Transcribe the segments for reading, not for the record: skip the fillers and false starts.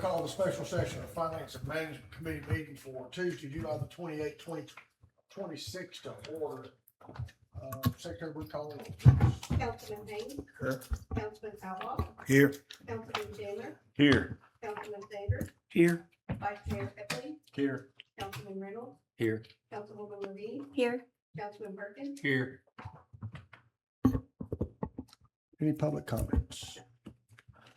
call the special session of Finance and Management Committee meeting for Tuesday, July the 28th, 2026 to order. Secretary, we call it. Councilman Haynes. Here. Councilman Outlaw. Here. Councilman Chandler. Here. Councilman Sanders. Here. Vice Mayor Epley. Here. Councilman Reynolds. Here. Councilwoman Levine. Here. Councilman Perkins. Here. Any public comments?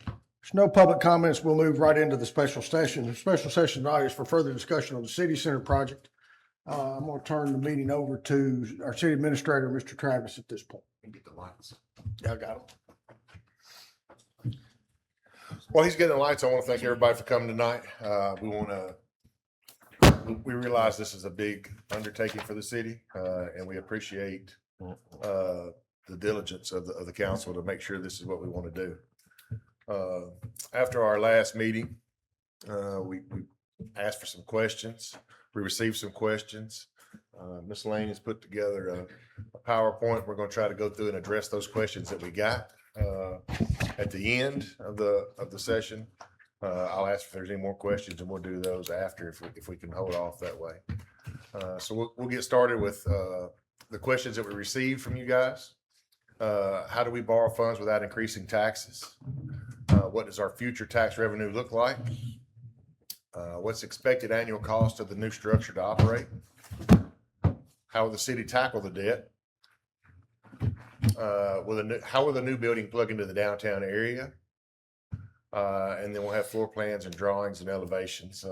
There's no public comments. We'll move right into the special session. The special session tonight is for further discussion on the city center project. I'm going to turn the meeting over to our city administrator, Mr. Travis, at this point. Get the lights. Yeah, I got them. While he's getting the lights, I want to thank everybody for coming tonight. We realize this is a big undertaking for the city, and we appreciate the diligence of the council to make sure this is what we want to do. After our last meeting, we asked for some questions. We received some questions. Ms. Lane has put together a PowerPoint. We're going to try to go through and address those questions that we got at the end of the session. I'll ask if there's any more questions, and we'll do those after if we can hold off that way. So we'll get started with the questions that we received from you guys. How do we borrow funds without increasing taxes? What does our future tax revenue look like? What's the expected annual cost of the new structure to operate? How will the city tackle the debt? How will the new building plug into the downtown area? And then we'll have floor plans and drawings and elevations.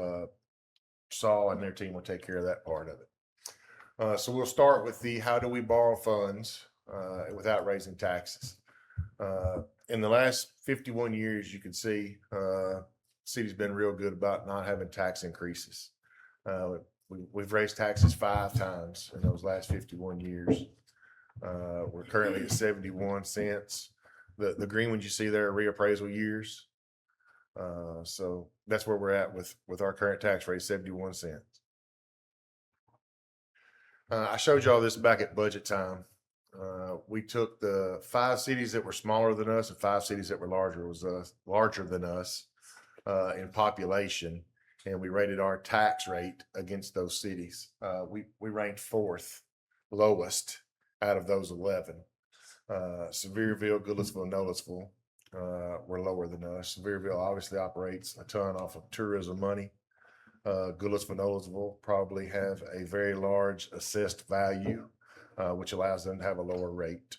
Saul and their team will take care of that part of it. So we'll start with how do we borrow funds without raising taxes? In the last 51 years, you can see city's been real good about not having tax increases. We've raised taxes 5 times in those last 51 years. We're currently at 71 cents. The green ones you see there are reappraisal years. So that's where we're at with our current tax rate, 71 cents. I showed you all this back at budget time. We took the 5 cities that were smaller than us and 5 cities that were larger than us in population, and we rated our tax rate against those cities. We ranked 4th lowest out of those 11. Sevierville, Goodlettsville, Noblesville were lower than us. Sevierville obviously operates a ton off of tourism money. Goodlettsville, Noblesville probably have a very large assessed value, which allows them to have a lower rate.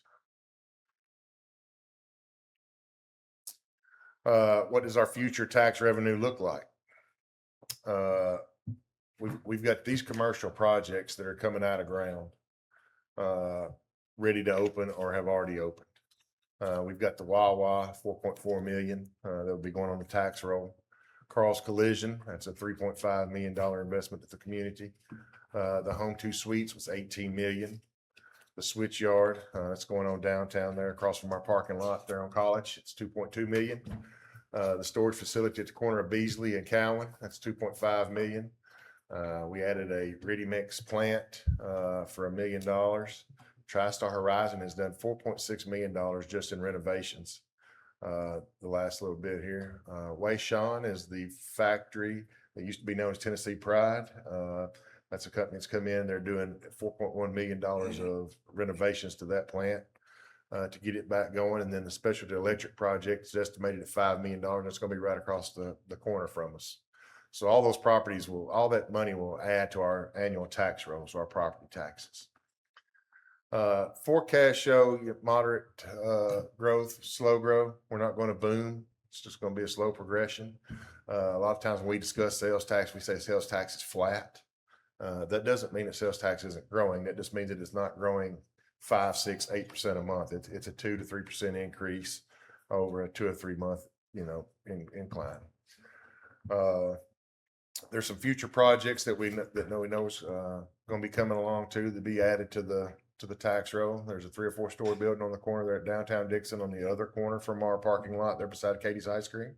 What does our future tax revenue look like? We've got these commercial projects that are coming out of ground, ready to open or have already opened. We've got the Wawa, 4.4 million. That'll be going on the tax roll. Carl's Collision, that's a $3.5 million investment to the community. The Home 2 Suites was 18 million. The Switch Yard, that's going on downtown there across from our parking lot there on College. It's 2.2 million. The storage facility at the corner of Beasley and Cowan, that's 2.5 million. We added a ready mix plant for $1 million. TriStar Horizon has done $4.6 million just in renovations the last little bit here. Wayshawn is the factory that used to be known as Tennessee Pride. That's a company that's come in. They're doing $4.1 million of renovations to that plant to get it back going. And then the specialty electric project is estimated at $5 million. That's going to be right across the corner from us. So all those properties all that money will add to our annual tax rolls, so our property taxes. Forecasts show moderate growth, slow growth. We're not going to boom. It's just going to be a slow progression. A lot of times when we discuss sales tax, we say sales tax is flat. That doesn't mean that sales tax isn't growing. That just means that it's not growing 5, 6, 8% a month. It's a 2 to 3% increase over a 2 or 3 month, incline. There's some future projects that we know is going to be coming along too to be added to the tax roll. There's a 3 or 4 story building on the corner there at downtown Dickson on the other corner from our parking lot there beside Katie's Ice Cream.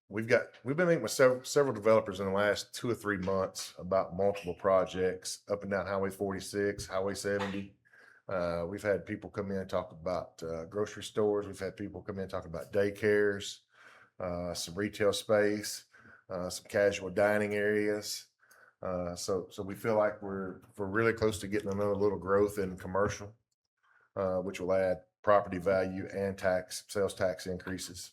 We've been meeting with several developers in the last 2 or 3 months about multiple projects up and down Highway 46, Highway 70. We've had people come in and talk about grocery stores. We've had people come in and talk about daycares. some retail space, some casual dining areas. So we feel like we're really close to getting another little growth in commercial, which will add property value and sales tax increases.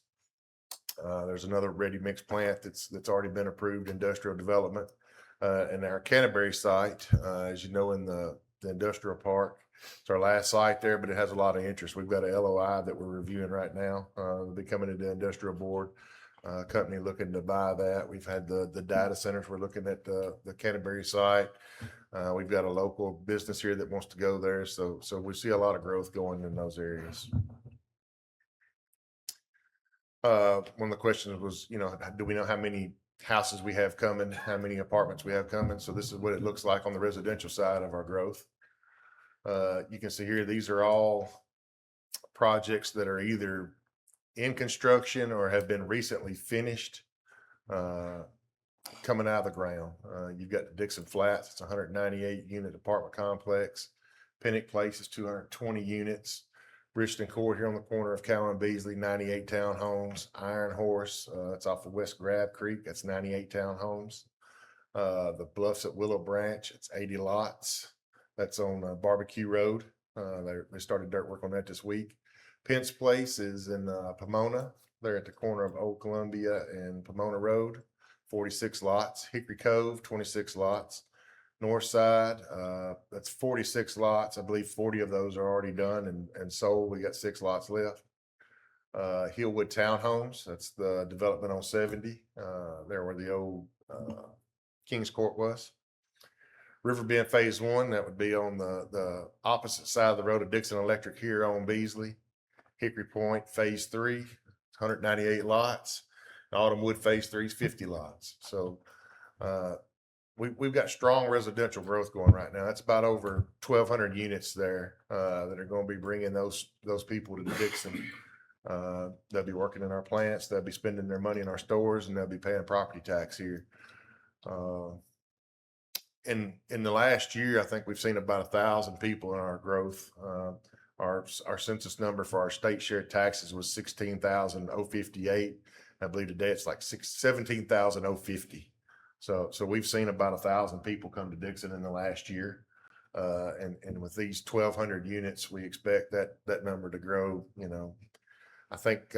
There's another ready mix plant that's already been approved, industrial development. And our Canterbury site, as you know, in the industrial park, it's our last site there, but it has a lot of interest. We've got a LOI that we're reviewing right now. We'll be coming into the industrial board. Company looking to buy that. We've had the data centers. We're looking at the Canterbury site. We've got a local business here that wants to go there. So we see a lot of growth going in those areas. One of the questions was, do we know how many houses we have coming, how many apartments we have coming? So this is what it looks like on the residential side of our growth. You can see here, these are all projects that are either in construction or have been recently finished, coming out of the ground. You've got the Dickson Flats, it's a 198 unit apartment complex. Pennock Place is 220 units. Richton Court here on the corner of Cowan and Beasley, 98 townhomes. Iron Horse, that's off of West Grab Creek, that's 98 townhomes. The Bluffs at Willow Branch, it's 80 lots. That's on Barbecue Road. They started dirt work on that this week. Pence Place is in Pomona. They're at the corner of Old Columbia and Pomona Road, 46 lots. Hickory Cove, 26 lots. North Side, that's 46 lots. I believe 40 of those are already done and sold. We got 6 lots left. Hillwood Townhomes, that's the development on 70, there where the old Kings Court was. Riverbend Phase 1, that would be on the opposite side of the road of Dickson Electric here on Beasley. Hickory Point Phase 3, 198 lots. Autumnwood Phase 3 is 50 lots. So we've got strong residential growth going right now. That's about over 1,200 units there that are going to be bringing those people to Dickson. They'll be working in our plants. They'll be spending their money in our stores, and they'll be paying property tax here. In the last year, I think we've seen about 1,000 people in our growth. Our census number for our state shared taxes was 16,058. I believe today it's like 17,050. So we've seen about 1,000 people come to Dickson in the last year. And with these 1,200 units, we expect that number to grow. I think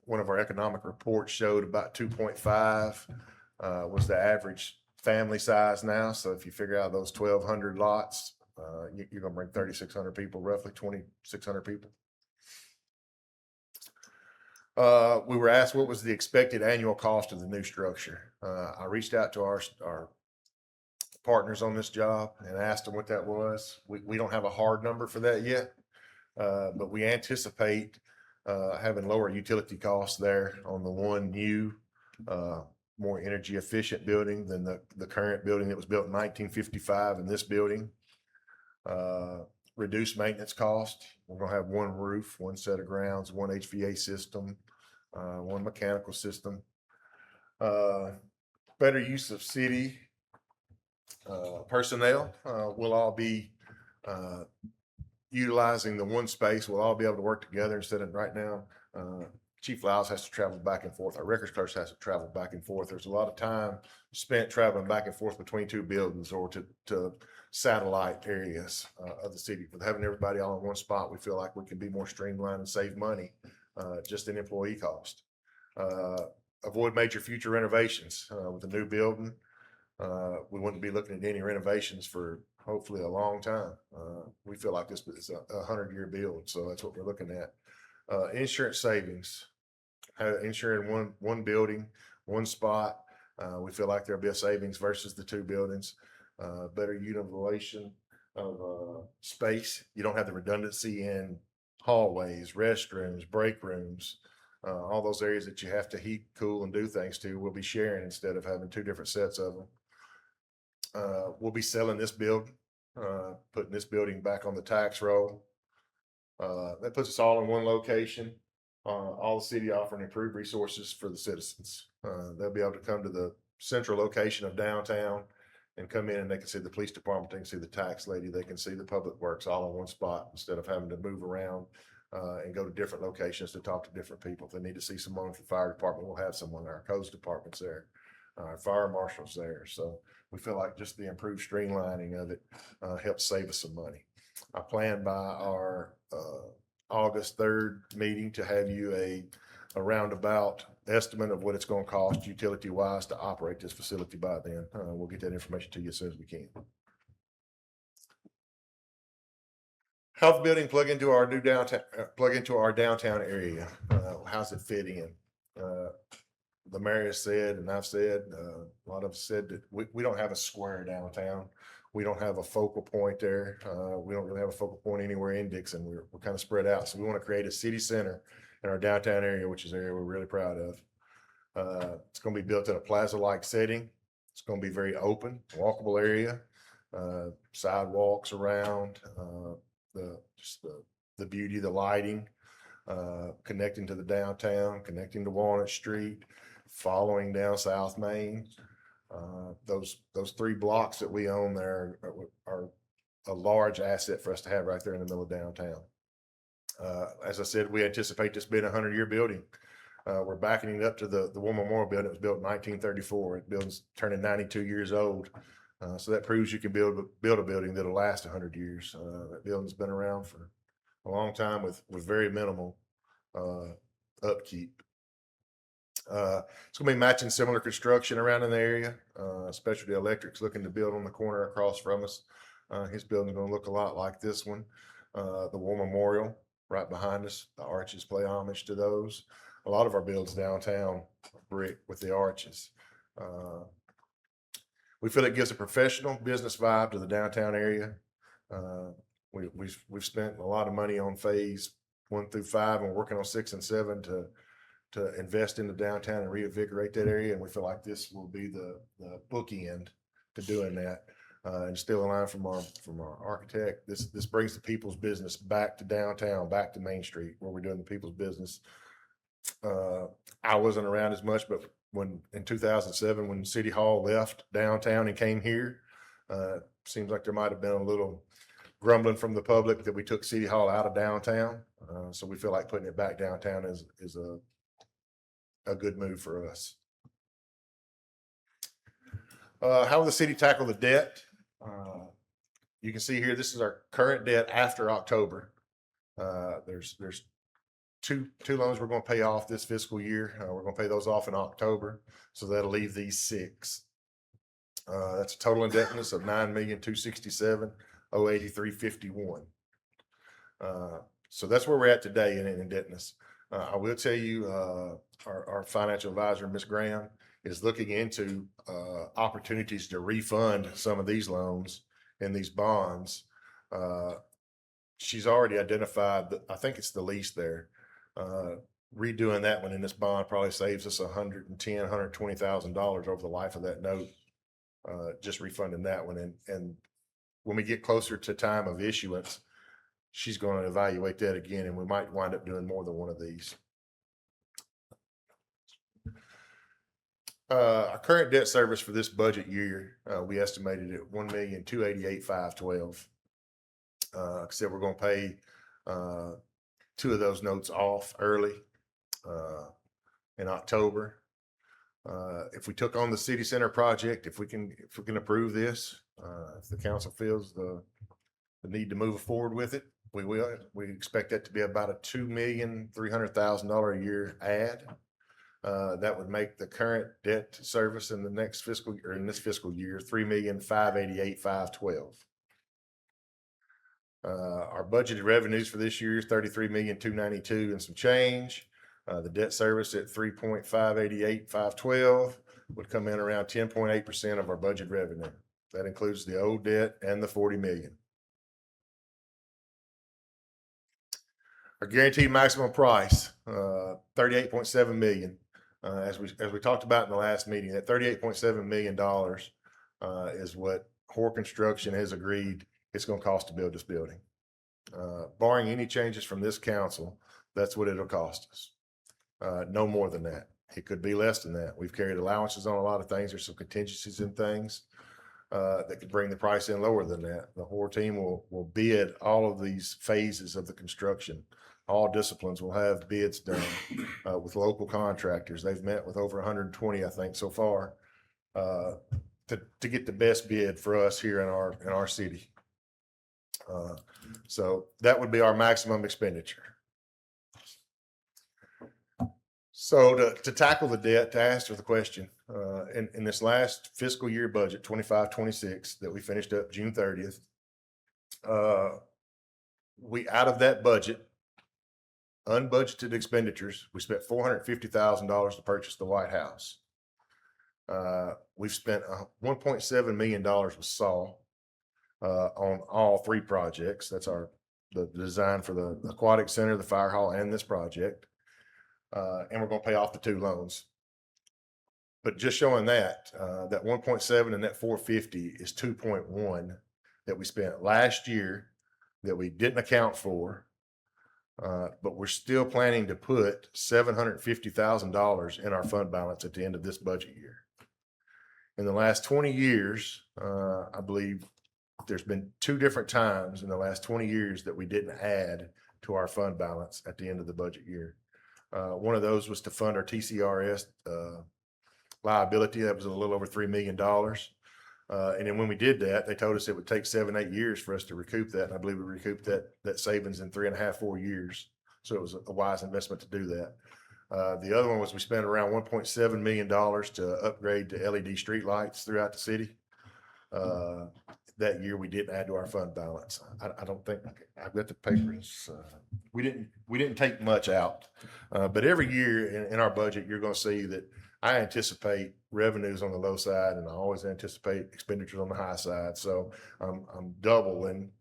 one of our economic reports showed about 2.5 was the average family size now. So if you figure out those 1,200 lots, you're going to bring 3,600 people, roughly 2,600 people. We were asked what was the expected annual cost of the new structure. I reached out to our partners on this job and asked them what that was. We don't have a hard number for that yet, but we anticipate having lower utility costs there on the one new, more energy efficient building than the current building that was built in 1955 in this building. Reduced maintenance cost. We're going to have one roof, one set of grounds, one HVA system, one mechanical system. Better use of city personnel. We'll all be utilizing the one space. We'll all be able to work together instead of right now. Chief Lyles has to travel back and forth. Our records clerk has to travel back and forth. There's a lot of time spent traveling back and forth between two buildings or to satellite areas of the city. With having everybody all in one spot, we feel like we can be more streamlined and save money just in employee cost. Avoid major future renovations with a new building. We wouldn't be looking at any renovations for hopefully a long time. We feel like this is a 100-year build, so that's what we're looking at. Insurance savings. Insuring one building, one spot. We feel like there'll be a savings versus the two buildings. Better utilization of space. You don't have the redundancy in hallways, restrooms, break rooms, all those areas that you have to heat, cool, and do things to. We'll be sharing instead of having two different sets of them. We'll be selling this building, putting this building back on the tax roll. That puts us all in one location. All the city offering improved resources for the citizens. They'll be able to come to the central location of downtown and come in and they can see the police department, they can see the tax lady, they can see the public works all in one spot instead of having to move around and go to different locations to talk to different people. If they need to see someone from the fire department, we'll have someone there. Our codes department's there. Our fire marshal's there. So we feel like just the improved streamlining of it helps save us some money. I plan by our August 3rd meeting to have you a roundabout estimate of what it's going to cost utility wise to operate this facility by then. We'll get that information to you as soon as we can. Health building plug into our new downtown, area. How's it fit in? The mayor has said, and I've said, a lot of us said that we don't have a square downtown. We don't have a focal point there. We don't really have a focal point anywhere in Dickson. We're kind of spread out. So we want to create a city center in our downtown area, which is an area we're really proud of. It's going to be built in a plaza-like setting. It's going to be very open, walkable area, sidewalks around, the beauty, the lighting, connecting to the downtown, connecting to Walnut Street, following down South Main. Those 3 blocks that we own there are a large asset for us to have right there in the middle of downtown. As I said, we anticipate this being a 100-year building. We're backing it up to the War Memorial Building. It was built in 1934. It building's turning 92 years old. So that proves you can build a building that'll last 100 years. That building's been around for a long time with very minimal upkeep. It's going to be matching similar construction around in the area. Specialty Electric's looking to build on the corner across from us. His building's going to look a lot like this one. The War Memorial right behind us. The arches play homage to those. A lot of our buildings downtown are brick with the arches. We feel it gives a professional business vibe to the downtown area. We've spent a lot of money on phase 1 through 5 and working on 6 and 7 to invest in the downtown and reinvigorate that area. And we feel like this will be the bookend to doing that. And still in line from our architect, this brings the people's business back to downtown, back to Main Street, where we're doing the people's business. I wasn't around as much, but in 2007, when City Hall left downtown and came here, seems like there might have been a little grumbling from the public that we took City Hall out of downtown. So we feel like putting it back downtown is a good move for us. How will the city tackle the debt? You can see here, this is our current debt after October. There's two loans we're going to pay off this fiscal year. We're going to pay those off in October, so that'll leave these 6. That's a total indebtedness of $9,267,083.51. So that's where we're at today in indebtedness. I will tell you, our financial advisor, Ms. Graham, is looking into opportunities to refund some of these loans and these bonds. She's already identified that, I think it's the lease there. Redoing that one in this bond probably saves us $120,000 over the life of that note. Just refunding that one, and when we get closer to time of issuance, she's going to evaluate that again, and we might wind up doing more than one of these. Our current debt service for this budget year, we estimated at $1,288,512. Like I said, we're going to pay 2 of those notes off early in October. If we took on the city center project, if we can approve this, if the council feels the need to move forward with it, we will. We expect that to be about a $2,300,000 a year add. That would make the current debt service in the next fiscal year, in this fiscal year, $3,588,512. Our budgeted revenues for this year is $33,292,000 and some change. The debt service at $3,588,512 would come in around 10.8% of our budget revenue. That includes the old debt and the $40 million. Our guaranteed maximum price, $38.7 million. As we talked about in the last meeting, that $38.7 million is what Hoare Construction has agreed it's going to cost to build this building. Barring any changes from this council, that's what it'll cost us. No more than that. It could be less than that. We've carried allowances on a lot of things. There's some contingencies in things that could bring the price in lower than that. The Hoare team will bid all of these phases of the construction all disciplines will have bids done with local contractors. They've met with over 120, I think, so far to get the best bid for us here in our city. So that would be our maximum expenditure. So to tackle the debt, to answer the question, in this last fiscal year budget, 25-26, that we finished up June 30th, we, out of that budget, unbudgeted expenditures, we spent $450,000 to purchase the White House. We've spent $1.7 million with SAW on all three projects. That's the design for the aquatic center, the fire hall, and this project. And we're going to pay off the 2 loans. But just showing that 1.7 and that 450 is 2.1 that we spent last year that we didn't account for. But we're still planning to put $750,000 in our fund balance at the end of this budget year. In the last 20 years, I believe there's been 2 different times in the last 20 years that we didn't add to our fund balance at the end of the budget year. One of those was to fund our TCRS liability. That was a little over $3 million. And then when we did that, they told us it would take 7-8 years for us to recoup that. And I believe we recouped that savings in 3.5-4 years. So it was a wise investment to do that. The other one was we spent around $1.7 million to upgrade to LED street lights throughout the city. That year we didn't add to our fund balance. I don't think I've got the papers. We didn't take much out, but every year in our budget, you're going to see that I anticipate revenues on the low side, and I always anticipate expenditures on the high side. So I'm doubling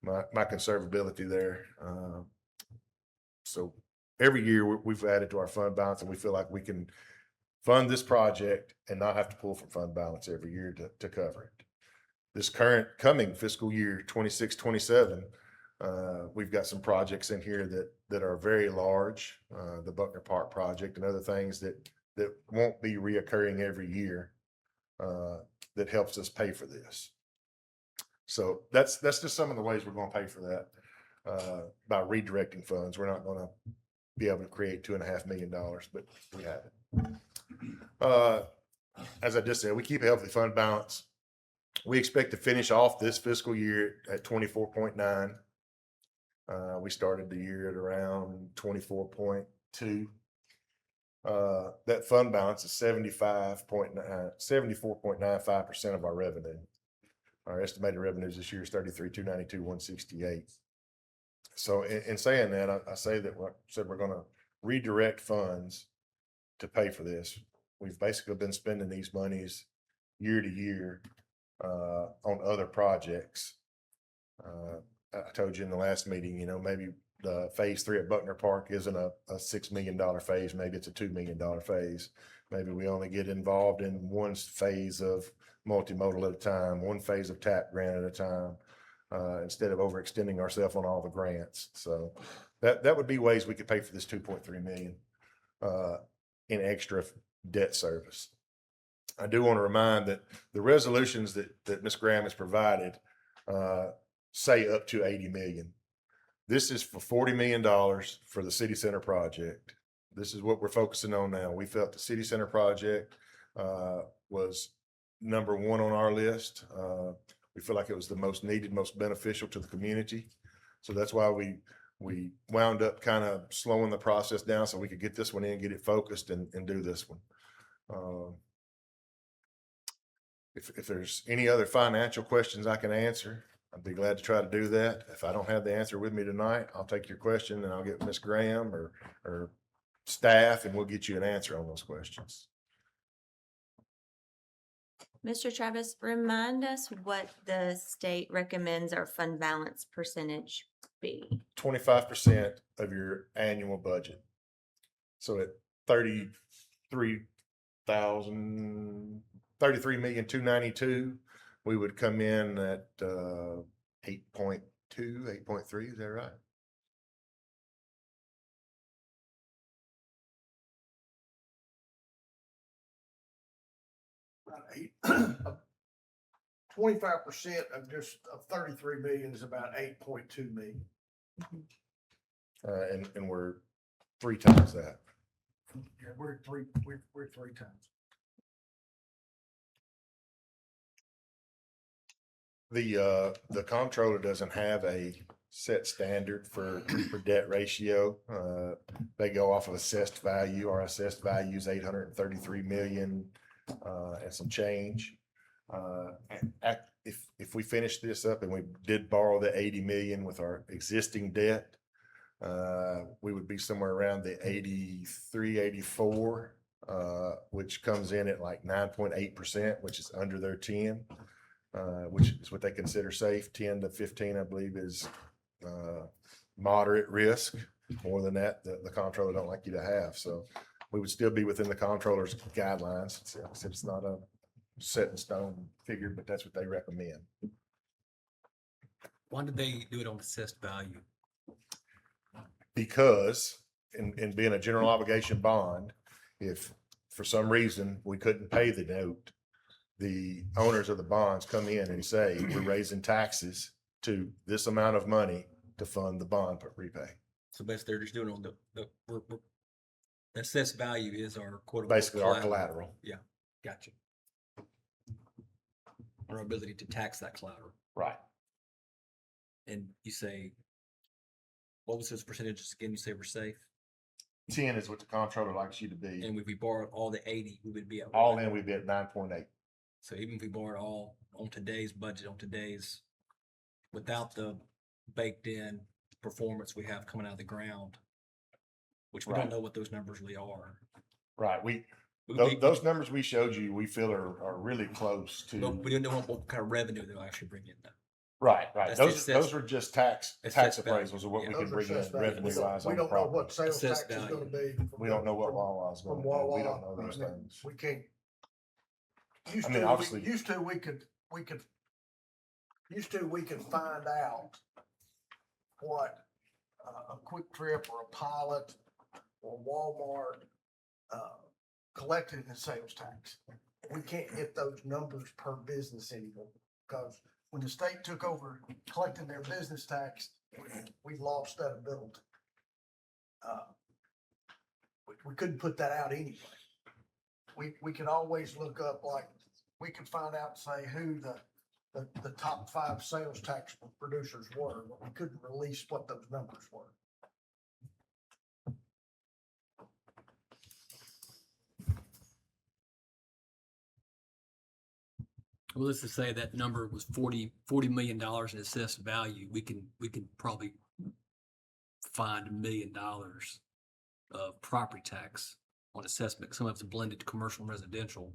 my conservability there. So every year we've added to our fund balance, and we feel like we can fund this project and not have to pull from fund balance every year to cover it. This coming fiscal year 26-27, we've got some projects in here that are very large, the Buckner Park project and other things that won't be reoccurring every year, that helps us pay for this. So that's just some of the ways we're going to pay for that, by redirecting funds. We're not going to be able to create $2.5 million, but we have it. As I just said, we keep a healthy fund balance. We expect to finish off this fiscal year at 24.9. We started the year at around 24.2. That fund balance is 74.95% of our revenue. Our estimated revenues this year is 33,292,168. So in saying that, I say that I said we're going to redirect funds to pay for this. We've basically been spending these monies year to year on other projects. I told you in the last meeting, maybe the phase 3 at Buckner Park isn't a $6 million phase. Maybe it's a $2 million phase. Maybe we only get involved in one phase of multimodal at a time, one phase of TAP grant at a time, instead of overextending ourselves on all the grants. So that would be ways we could pay for this $2.3 million in extra debt service. I do want to remind that the resolutions that Ms. Graham has provided say up to $80 million. This is for $40 million for the city center project. This is what we're focusing on now. We felt the city center project was number 1 on our list. We feel like it was the most needed, most beneficial to the community. So that's why we wound up kind of slowing the process down so we could get this one in, get it focused, and do this one. If there's any other financial questions I can answer, I'd be glad to try to do that. If I don't have the answer with me tonight, I'll take your question and I'll get Ms. Graham or staff, and we'll get you an answer on those questions. Mr. Travis, remind us what the state recommends our fund balance percentage be. 25% of your annual budget. So at 33,292,000, we would come in at 8.2, 8.3. Is that right? 25% of 33 million is about 8.2 million. and we're 3 times that. Yeah, we're three times. The comptroller doesn't have a set standard for debt ratio. They go off of assessed value. Our assessed value is 833 million, and some change. If we finish this up and we did borrow the 80 million with our existing debt, we would be somewhere around the 83, 84, which comes in at like 9.8%, which is under their 10. Which is what they consider safe. 10 to 15, I believe, is moderate risk. More than that, the comptroller don't like you to have. So we would still be within the comptroller's guidelines. It's not a set in stone figure, but that's what they recommend. Why did they do it on assessed value? Because in being a general obligation bond, if for some reason we couldn't pay the note, the owners of the bonds come in and say, we're raising taxes to this amount of money to fund the bond repay. So basically, they're just doing it on the assessed value is our quote. Basically our collateral. Yeah, gotcha. Our ability to tax that collateral. Right. And you say, what was those percentages again? You say we're safe? 10 is what the comptroller likes you to be. And if we borrowed all the 80, we would be at All what? in, we'd be at 9.8. So even if we borrowed all on today's budget, on today's, without the baked in performance we have coming out of the ground, which we Right. don't know what those numbers really are. Right. We Those numbers we showed you, we feel are really close to. But we don't know what kind of revenue they'll actually bring in though. Right. That's the Those assessed- are just tax assessed value. appraisals of what Yeah. we can Those are bring in assessed value. revenue wise We on don't know property. what sales tax Assessed is value. gonna be. We don't know what Wawa is From going to do. Wawa. We don't know those things. We can't. I mean, obviously- Used to, we could find out what a Quick Trip or a Pilot or Walmart collected in sales tax. We can't get those numbers per business anymore, because when the state took over collecting their business tax, we lost that ability. We couldn't put that out anyway. We could always look up, like, we could find out, say, who the top 5 sales tax producers were, but we couldn't release what those numbers were. Well, let's just say that number was $40 million in assessed value. We can probably find $1 million of property tax on assessment. Some of it's blended commercial and residential.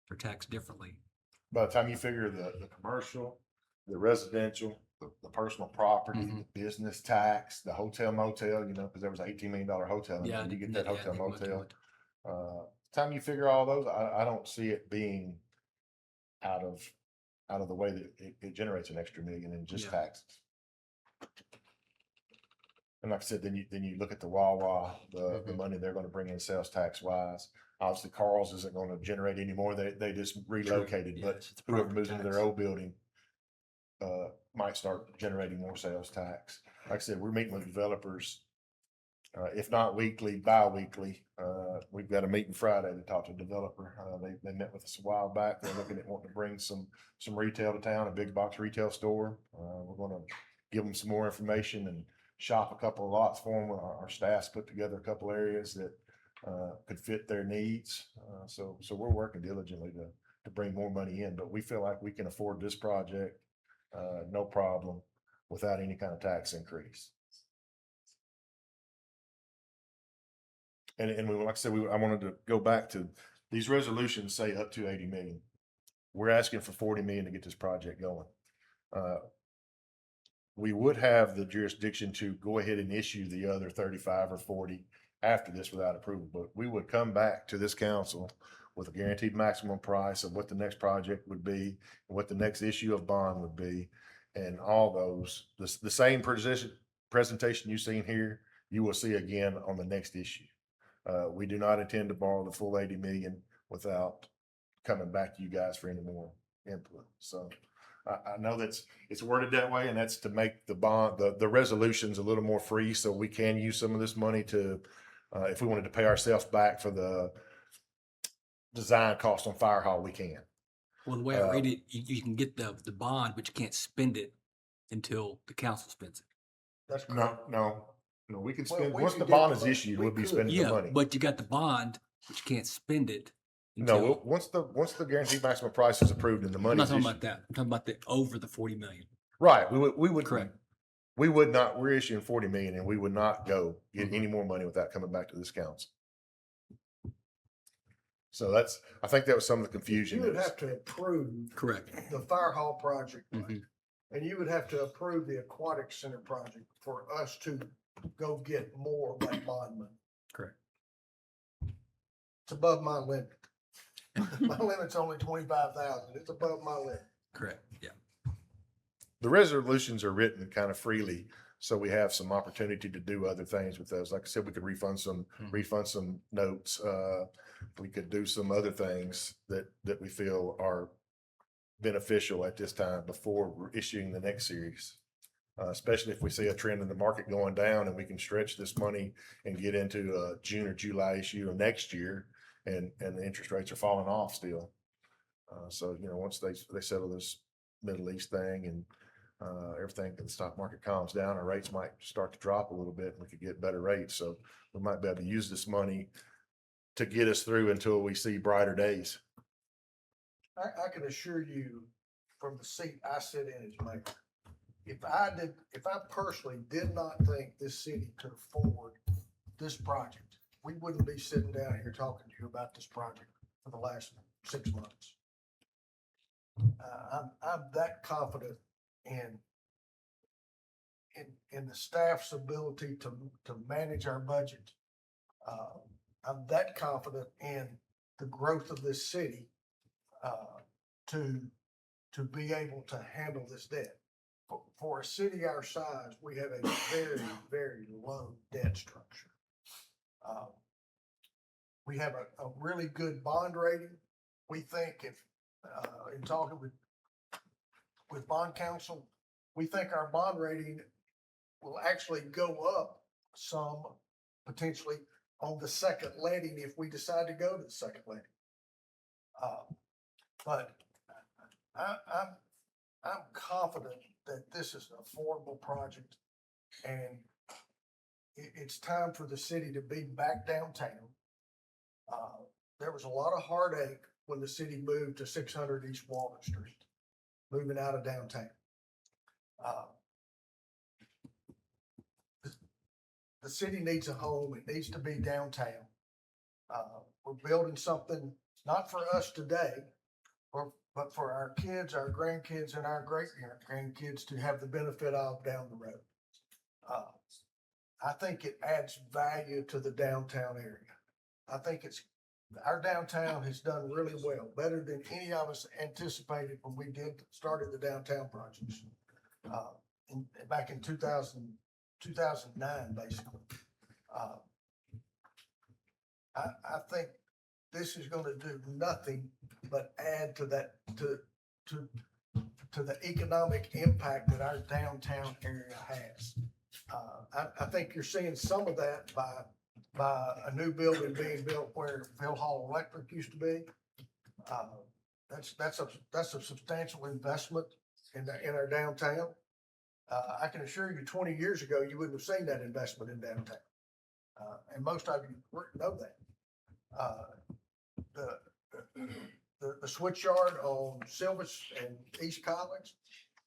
They're taxed differently. By the time you figure the commercial, the residential, the personal property, Mhm. the business tax, the hotel motel, because there was an $18 million hotel. And Yeah, you get that yeah, hotel they went to motel. it. Time you figure all those, I don't see it being out of the way that it generates an extra million in just Yeah. taxes. And like I said, then you look at the Wawa, the Mhm. money they're going to bring in sales tax wise. Obviously, Carl's isn't going to generate any more. They just relocated, Yeah, but it's the whoever property moves into tax. their old building might start generating more sales tax. Like I said, we're meeting with developers, if not weekly, bi-weekly. We've got a meeting Friday to talk to a developer. They met with us a while back. They're looking at wanting to bring some retail to town, a big box retail store. We're going to give them some more information and shop a couple of lots for them. Our staff's put together a couple areas that could fit their needs. So we're working diligently to bring more money in, but we feel like we can afford this project, no problem, without any kind of tax increase. And like I said, I wanted to go back to these resolutions say up to 80 million. We're asking for 40 million to get this project going. We would have the jurisdiction to go ahead and issue the other 35 or 40 after this without approval, but we would come back to this council with a guaranteed maximum price of what the next project would be, and what the next issue of bond would be, and all those, the same presentation you've seen here, you will see again on the next issue. We do not intend to borrow the full 80 million without coming back to you guys for any more input. So I know it's worded that way, and that's to make the bond, the resolutions a little more free, so we can use some of this money to, if we wanted to pay ourselves back for the design cost on fire hall, we can. Well, the way I read it, you can get the bond, but you can't spend it until the council spends it. That's correct. No, we can Well, spend, we once could the get bond the is money. issued, We we'll be could. spending the Yeah, money. but you got the bond, but you can't spend it No, until. once the guaranteed maximum price is approved and the I'm money not is talking issued. about that. I'm talking about the over the 40 million. Right, Correct. we would not, we're issuing 40 million and we would not go get Mm-hmm. any more money without coming back to this council. So I think that was some of the confusion. You would have to approve Correct. the fire hall project, Mhm. and you would have to approve the aquatic center project for us to go get more of that bond money. Correct. It's above my limit. My limit's only 25,000. It's above my limit. Correct. Yeah. The resolutions are written kind of freely, so we have some opportunity to do other things with those. Like I said, we could refund some notes. We could do some other things that we feel are beneficial at this time before we're issuing the next series. Especially if we see a trend in the market going down and we can stretch this money and get into a June or July issue of next year, and the interest rates are falling off still. So, once they settle this Middle East thing and everything, the stock market calms down, our rates might start to drop a little bit and we could get better rates. So we might be able to use this money to get us through until we see brighter days. I can assure you from the seat I sit in as mayor, if I personally did not think this city could afford this project, we wouldn't be sitting down here talking to you about this project for the last 6 months. I'm that confident in the staff's ability to manage our budget. I'm that confident in the growth of this city to be able to handle this debt. For a city our size, we have a very, very low debt structure. We have a really good bond rating. We think if, in talking with bond counsel, we think our bond rating will actually go up some potentially on the second letting if we decide to go to the second letting. But I'm confident that this is an affordable project, and it's time for the city to be back downtown. There was a lot of heartache when the city moved to 600 East Walnut Street, moving out of downtown. The city needs a home. It needs to be downtown. We're building something not for us today, but for our kids, our grandkids, and our great grandkids to have the benefit of down the road. I think it adds value to the downtown area. I think our downtown has done really well, better than any of us anticipated when we started the downtown projects. Back in 2009, basically. I think this is going to do nothing but add to that, to the economic impact that our downtown area has. I think you're seeing some of that by a new building being built where Phil Hall Electric used to be. That's a substantial investment in our downtown. I can assure you 20 years ago, you wouldn't have seen that investment in downtown. And most of you know that. The switch yard on Silvis and East College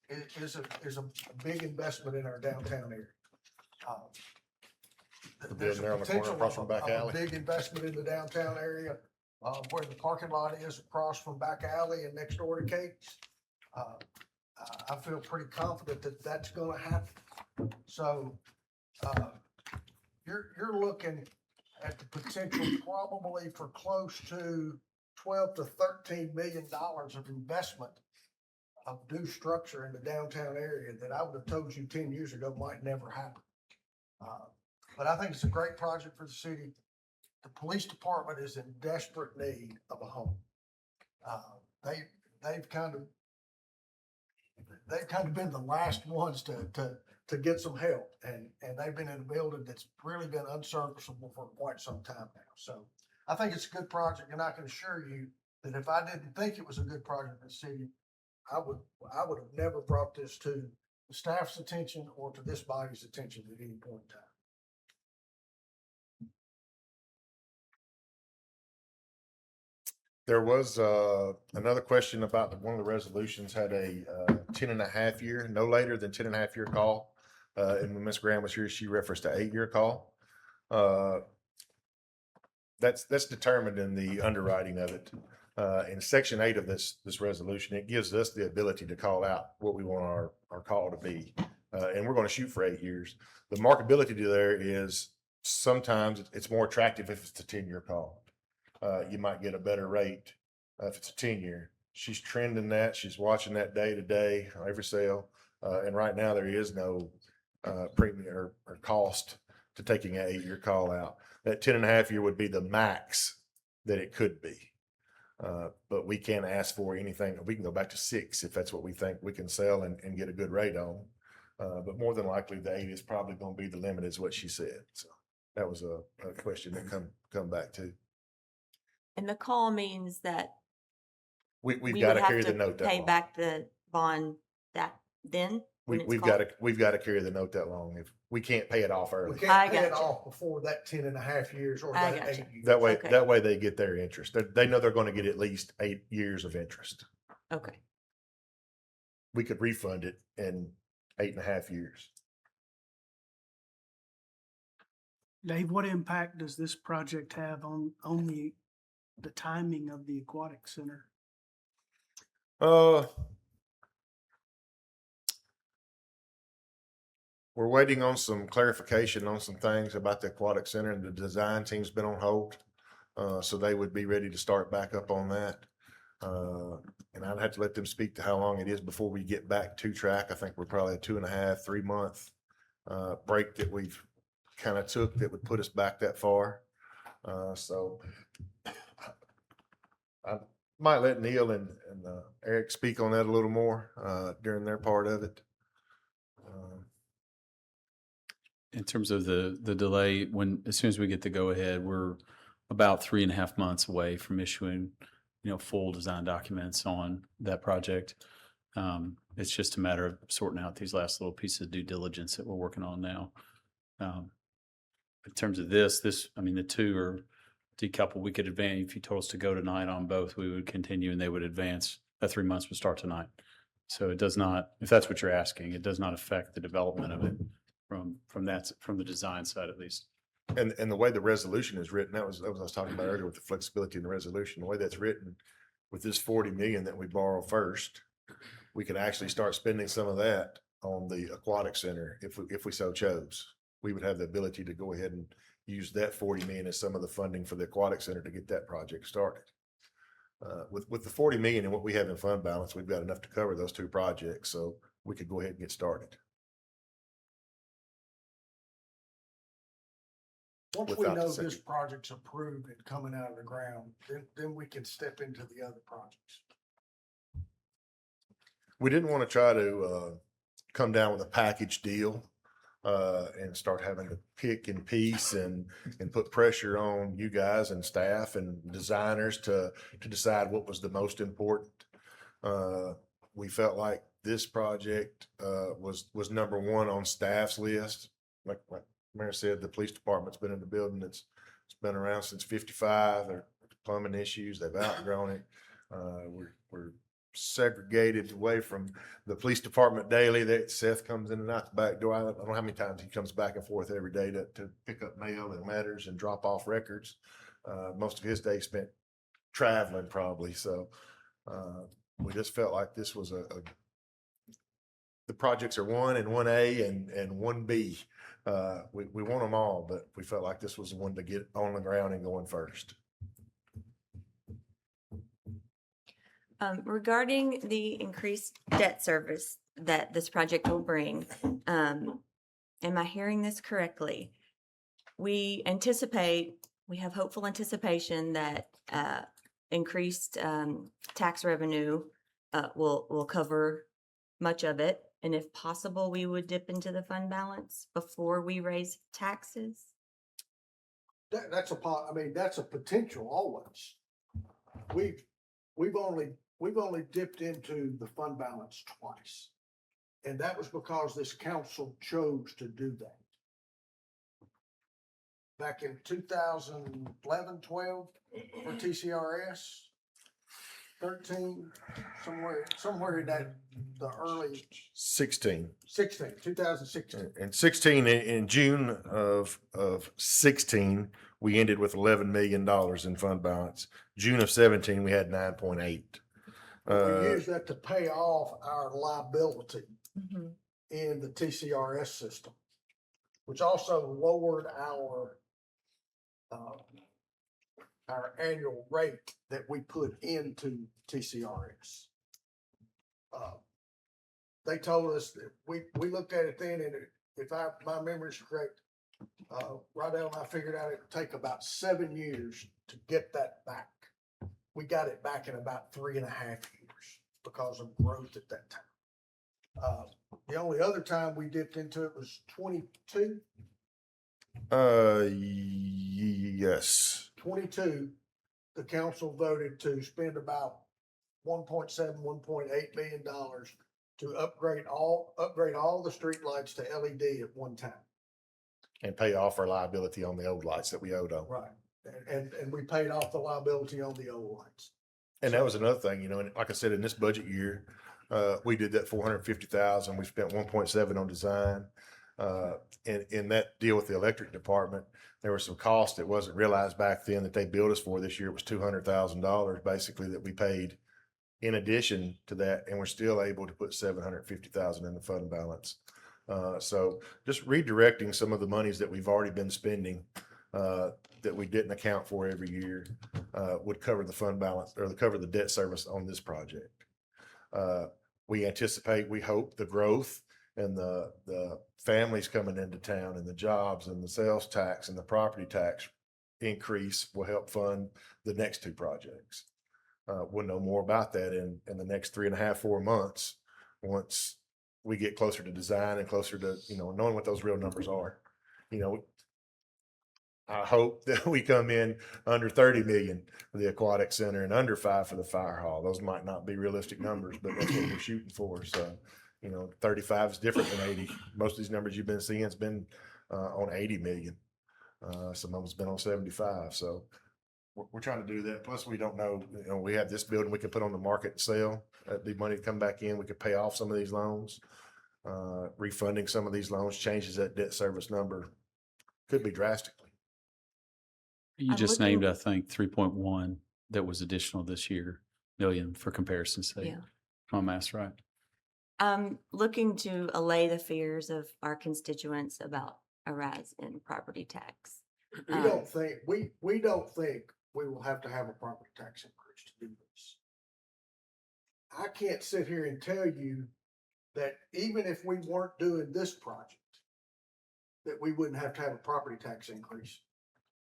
is a big investment in our downtown area. There's building there a on the corner potential across from back of a alley. big investment in the downtown area, where the parking lot is across from back alley and next door to Kate's. I feel pretty confident that that's gonna happen. So, you're looking at the potential probably for close to 12 to 13 million dollars of investment of new structure in the downtown area that I would have told you 10 years ago might never happen. But I think it's a great project for the city. The police department is in desperate need of a home. They've kind of they've kind of been the last ones to get some help. And they've been in a building that's really been unserviceable for quite some time now. So I think it's a good project, and I can assure you that if I didn't think it was a good project in the city, I would have never brought this to the staff's attention or to this body's attention at any point in time. There was another question about one of the resolutions had a 10.5 year, no later than 10.5 year call. And when Ms. Graham was here, she referenced an 8 year call. That's determined in the underwriting of it. In section 8 of this resolution, it gives us the ability to call out what we want our call to be. And we're going to shoot for 8 years. The markability to there is sometimes it's more attractive if it's a 10 year call. You might get a better rate if it's a 10 year. She's trending that. She's watching that day to day, every sale. And right now there is no premium or cost to taking an 8 year call out. That 10.5 year would be the max that it could be. But we can't ask for anything. We can go back to 6 if that's what we think we can sell and get a good rate on. But more than likely the 8 is probably going to be the limit, is what she said. So that was a question that come back to. And the call means that We've we got would to have carry the to note that pay long. back the bond that then? when it's We've called? got to carry the note that long. If we can't pay it off We early. can't pay it gotcha. off before that 10.5 years or I that gotcha. 8 years. Okay. That way they get their interest. They know they're going to get at least 8 years of interest. Okay. We could refund it in 8.5 years. Dave, what impact does this project have on the timing of the aquatic center? We're waiting on some clarification on some things about the aquatic center, and the design team's been on hold. So they would be ready to start back up on that. And I'd have to let them speak to how long it is before we get back to track. I think we're probably a 2.5, 3 month break that we've kind of took that would put us back that far. So I might let Neil and Eric speak on that a little more during their part of it. In terms of the delay, as soon as we get the go ahead, we're about 3.5 months away from issuing, full design documents on that project. It's just a matter of sorting out these last little pieces of due diligence that we're working on now. In terms of this, the two are decoupled. We could advance, if you told us to go tonight on both, we would continue and they would advance. That 3 months would start tonight. So it does not, if that's what you're asking, it does not affect the development of it from the design side at least. And the way the resolution is written, that was what I was talking about earlier with the flexibility in the resolution. The way that's written with this 40 million that we borrow first, we could actually start spending some of that on the aquatic center if we so chose. We would have the ability to go ahead and use that 40 million as some of the funding for the aquatic center to get that project started. With the 40 million and what we have in fund balance, we've got enough to cover those 2 projects, so we could go ahead and get started. Once we without the know second. this project's approved and coming out of the ground, then we can step into the other projects. We didn't want to try to come down with a package deal and start having to pick and piece and put pressure on you guys and staff and designers to decide what was the most important. We felt like this project was number 1 on staff's list. Like Mayor said, the police department's been in the building. It's been around since 55. There's plumbing issues. They've outgrown it. We're segregated away from the police department daily. That Seth comes in and out the back door. I don't know how many times he comes back and forth every day to pick up mail and letters and drop off records. Most of his day spent traveling probably. So we just felt like this was the projects are 1 and 1A and 1B. We want them all, but we felt like this was the one to get on the ground and going first. Regarding the increased debt service that this project will bring, am I hearing this correctly? We have hopeful anticipation that increased tax revenue will cover much of it. And if possible, we would dip into the fund balance before we raise taxes. That's I mean, that's a potential always. We've only dipped into the fund balance twice. And that was because this council chose to do that. Back in 2011, 12 for TCRS, 13, somewhere in that, the early 16. 2016. And 16, in June of 16, we ended with $11 million in fund balance. June of 17, we had 9.8. We used that to pay off our liability Mhm. in the TCRS system, which also lowered our annual rate that we put into TCRS. They told us that we looked at it then, and if my memory's correct, Rydell and I figured out it'd take about 7 years to get that back. We got it back in about 3.5 years because of growth at that time. The only other time we dipped into it was 22. Yes. 22, the council voted to spend about 1.8 million dollars to upgrade all the street lights to LED at one time. And pay off our liability on the old lights that we owed on. Right. And we paid off the liability on the old lights. And that was another thing, you know, and like I said, in this budget year, we did that 450,000. We spent 1.7 on design. In that deal with the electric department, there were some costs that wasn't realized back then that they billed us for this year. It was $200,000 basically that we paid in addition to that, and we're still able to put 750,000 in the fund balance. So just redirecting some of the monies that we've already been spending that we didn't account for every year would cover the fund balance or cover the debt service on this project. We anticipate, we hope, the growth and the families coming into town and the jobs and the sales tax and the property tax increase will help fund the next two projects. We'll know more about that in the next 3.5, 4 months once we get closer to design and closer to, you know, knowing what those real numbers are. You know, I hope that we come in under 30 million for the aquatic center and under 5 for the fire hall. Those might not be realistic numbers, but that's what we're shooting for. So, you know, 35 is different than 80. Most of these numbers you've been seeing has been on 80 million. Some of them's been on 75. So we're trying to do that. Plus, we don't know, you know, we have this building we can put on the market and sell. That'd be money to come back in. We could pay off some of these loans. Refunding some of these loans changes that debt service number. Could be drastically. You I'm just looking- named, I think, 3.1 that was additional this year, million for comparison's sake. Yeah. My math's right. I'm looking to allay the fears of our constituents about a rise in property tax. We don't think we will have to have a property tax increase to do this. I can't sit here and tell you that even if we weren't doing this project, that we wouldn't have to have a property tax increase.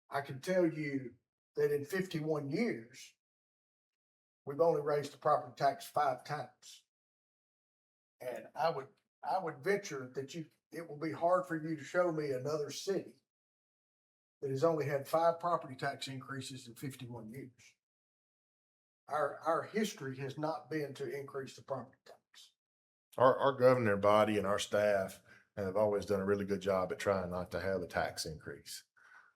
I can tell you that in 51 years, we've only raised the property tax 5 times. And I would venture that it will be hard for you to show me another city that has only had 5 property tax increases in 51 years. Our history has not been to increase the property tax. Our governing body and our staff have always done a really good job at trying not to have a tax increase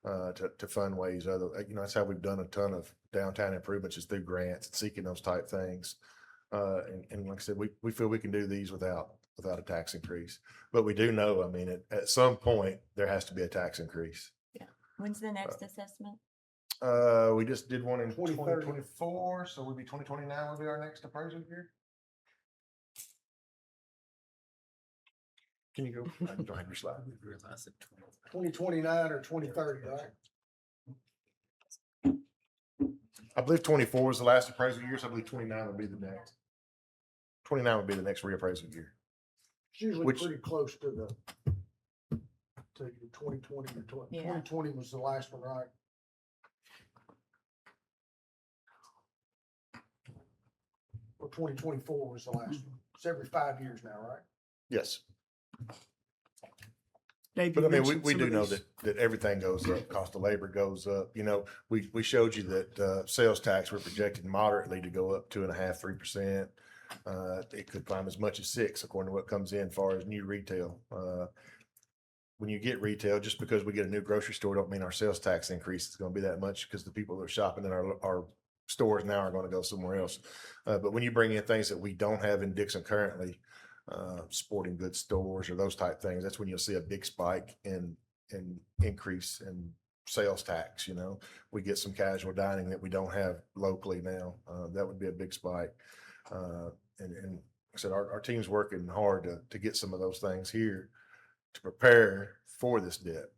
to fund ways other, you know, that's how we've done a ton of downtown improvements is through grants and seeking those type things. And like I said, we feel we can do these without a tax increase, but we do know, I mean, at some point there has to be a tax increase. When's the next assessment? We just did one in 2030. 2024, so we'll be 2029 will be our next appraisal year. Can you go? I don't have your slide. 2029 or 2030, right? I believe 24 was the last appraisal year, so I believe 29 will be the next. 29 will be the next reappraisal year. It's usually Which- pretty close to the 2020 or 20. Yeah. 2020 was the last one, right? Or 2024 was the last one. It's every 5 years now, right? Yes. Dave, But you I mean, mentioned we some do of know these- that everything goes up, cost of labor goes up. You know, we showed you that, sales tax, we're projected moderately to go up 2.5%, 3%. It could climb as much as 6, according to what comes in as far as new retail. When you get retail, just because we get a new grocery store, don't mean our sales tax increase is gonna be that much, because the people that are shopping in our stores now are gonna go somewhere else. But when you bring in things that we don't have in Dickson currently, sporting goods stores or those type things, that's when you'll see a big spike in increase in sales tax. You know, we get some casual dining that we don't have locally now. That would be a big spike. And like I said, our team's working hard to get some of those things here to prepare for this debt.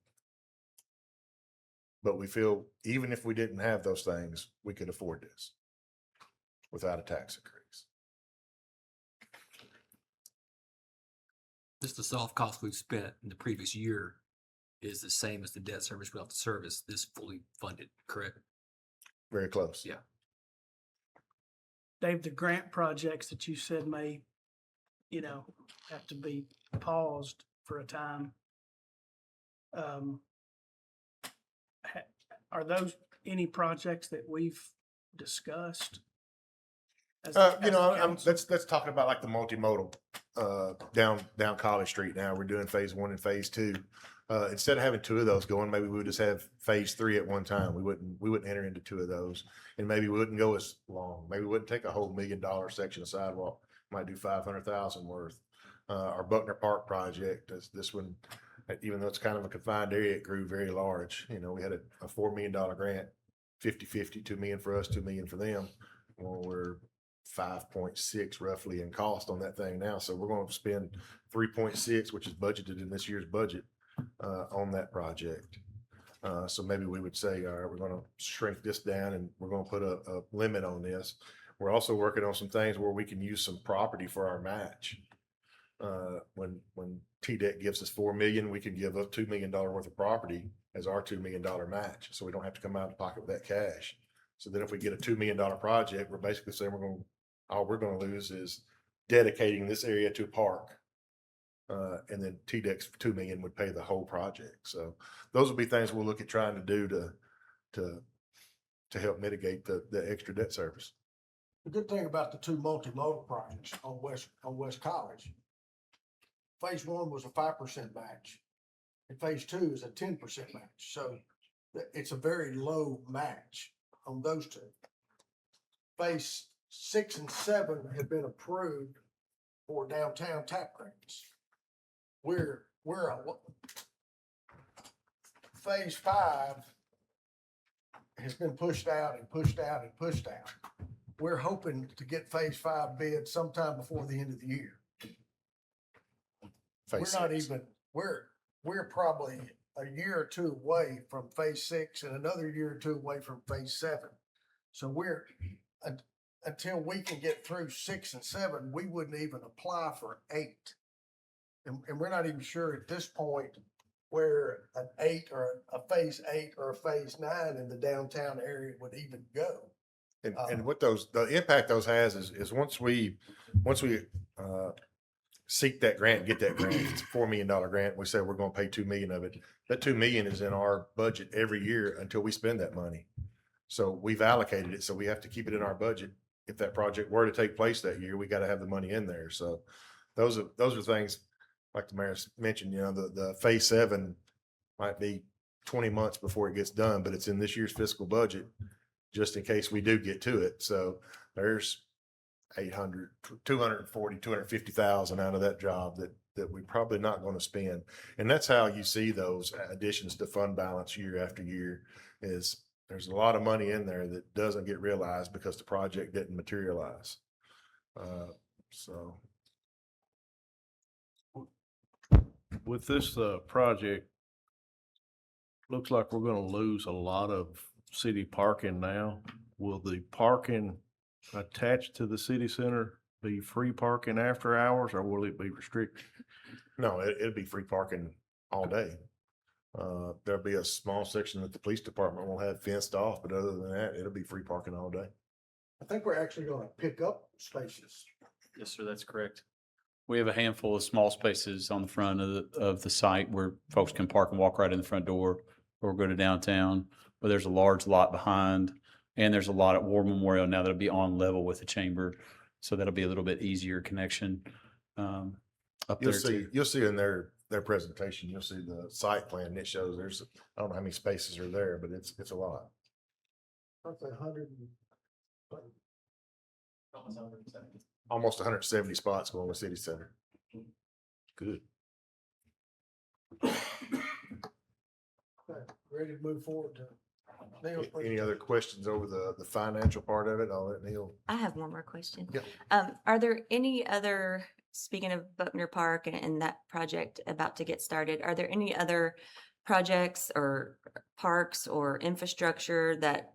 But we feel even if we didn't have those things, we could afford this without a tax increase. Just the soft cost we've spent in the previous year is the same as the debt service we have to service, this fully funded, correct? Very close. Yeah. Dave, the grant projects that you said may, have to be paused for a time. Are those any projects that we've discussed? as a- You as a know, council? let's talk about like the multimodal, down College Street now. We're doing phase 1 and phase 2. Instead of having 2 of those going, maybe we would just have phase 3 at one time. We wouldn't enter into 2 of those, and maybe we wouldn't go as long. Maybe we wouldn't take a whole $1 million section of sidewalk. Might do 500,000 worth. Our Buckner Park project, this one, even though it's kind of a confined area, it grew very large. You know, we had a $4 million grant, 50-50, $2 million for us, $2 million for them. Well, we're 5.6 roughly in cost on that thing now. So we're going to spend 3.6, which is budgeted in this year's budget, on that project. So maybe we would say, all right, we're going to shrink this down and we're going to put a limit on this. We're also working on some things where we can use some property for our match. When TDEC gives us $4 million, we can give up $2 million worth of property as our $2 million match. So we don't have to come out of the pocket with that cash. So then if we get a $2 million project, we're basically saying all we're going to lose is dedicating this area to a park. And then TDEC's $2 million would pay the whole project. So those will be things we'll look at trying to do to help mitigate the extra debt service. The good thing about the 2 multimodal projects on West College, phase 1 was a 5% match, and phase 2 is a 10% match. So it's a very low match on those 2. Phase 6 and 7 have been approved for downtown tap grants. Phase 5 has been pushed out and pushed out and pushed out. We're hoping to get phase 5 bid sometime before the end of the year. Phase We're not 6. even, we're probably a year or 2 away from phase 6 and another year or 2 away from phase 7. So until we can get through 6 and 7, we wouldn't even apply for 8. And we're not even sure at this point where an 8 or a phase 8 or a phase 9 in the downtown area would even go. And what the impact those has is once we seek that grant, get that grant, it's a $4 million grant. We say we're going to pay $2 million of it. That $2 million is in our budget every year until we spend that money. So we've allocated it. So we have to keep it in our budget. If that project were to take place that year, we got to have the money in there. So those are things like the mayor mentioned, you know, the phase 7 might be 20 months before it gets done, but it's in this year's fiscal budget just in case we do get to it. So there's 250,000 out of that job that we're probably not going to spend. And that's how you see those additions to fund balance year after year is there's a lot of money in there that doesn't get realized because the project didn't materialize. So. With this project, looks like we're gonna lose a lot of city parking now. Will the parking attached to the city center be free parking after hours, or will it be restricted? No, it'll be free parking all day. There'll be a small section that the police department will have fenced off, but other than that, it'll be free parking all day. I think we're actually gonna pick up spaces. Yes, sir, that's correct. We have a handful of small spaces on the front of the site where folks can park and walk right in the front door or go to downtown. But there's a large lot behind, and there's a lot at War Memorial now that'll be on level with the chamber. So that'll be a little bit easier connection up there too. You'll see in their presentation, you'll see the site plan. And it shows I don't know how many spaces are there, but it's a lot. Roughly 100. Almost 170 spots going to city center. Good. Ready to move forward to Neil's Any other questions over the financial part of it? I'll let Neil. I have one more question. Yeah. Are there any other, speaking of Buckner Park and that project about to get started, are there any other projects or parks or infrastructure that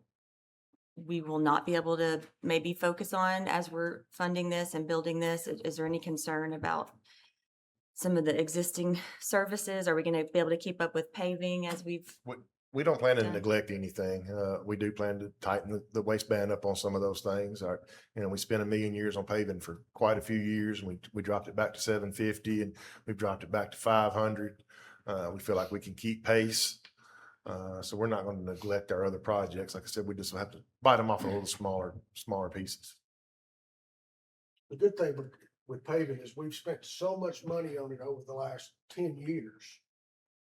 we will not be able to maybe focus on as we're funding this and building this? Is there any concern about some of the existing services? Are we going to be able to keep up with paving as we've? We don't plan to Done. neglect anything. We do plan to tighten the waistband up on some of those things. We spent $1 million on paving for quite a few years, and we dropped it back to 750, and we've dropped it back to 500. We feel like we can keep pace. So we're not going to neglect our other projects. Like I said, we just have to bite them off in a little smaller pieces. The good thing with paving is we've spent so much money on it over the last 10 years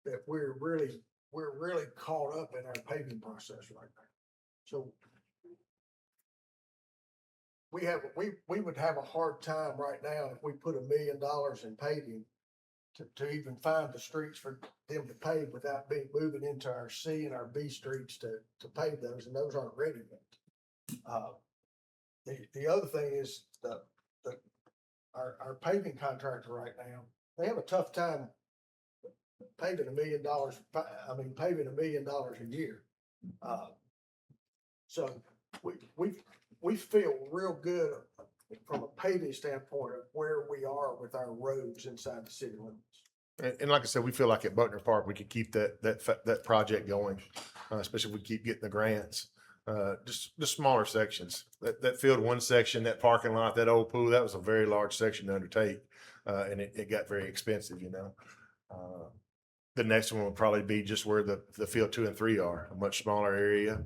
that we're really caught up in our paving process right now. So we would have a hard time right now if we put $1 million in paving to even find the streets for them to pave without moving into our C and our B streets to pave those, and those aren't ready yet. The other thing is our paving contractor right now, they have a tough time paving $1 million. Paving $1 million a year. So we feel real good from a paving standpoint of where we are with our roads inside the city limits. And like I said, we feel like at Buckner Park, we could keep that project going, especially if we keep getting the grants. Just smaller sections. That field one section, that parking lot, that old pool, that was a very large section to undertake, and it got very expensive. The next one would probably be just where the field 2 and 3 are, a much smaller area,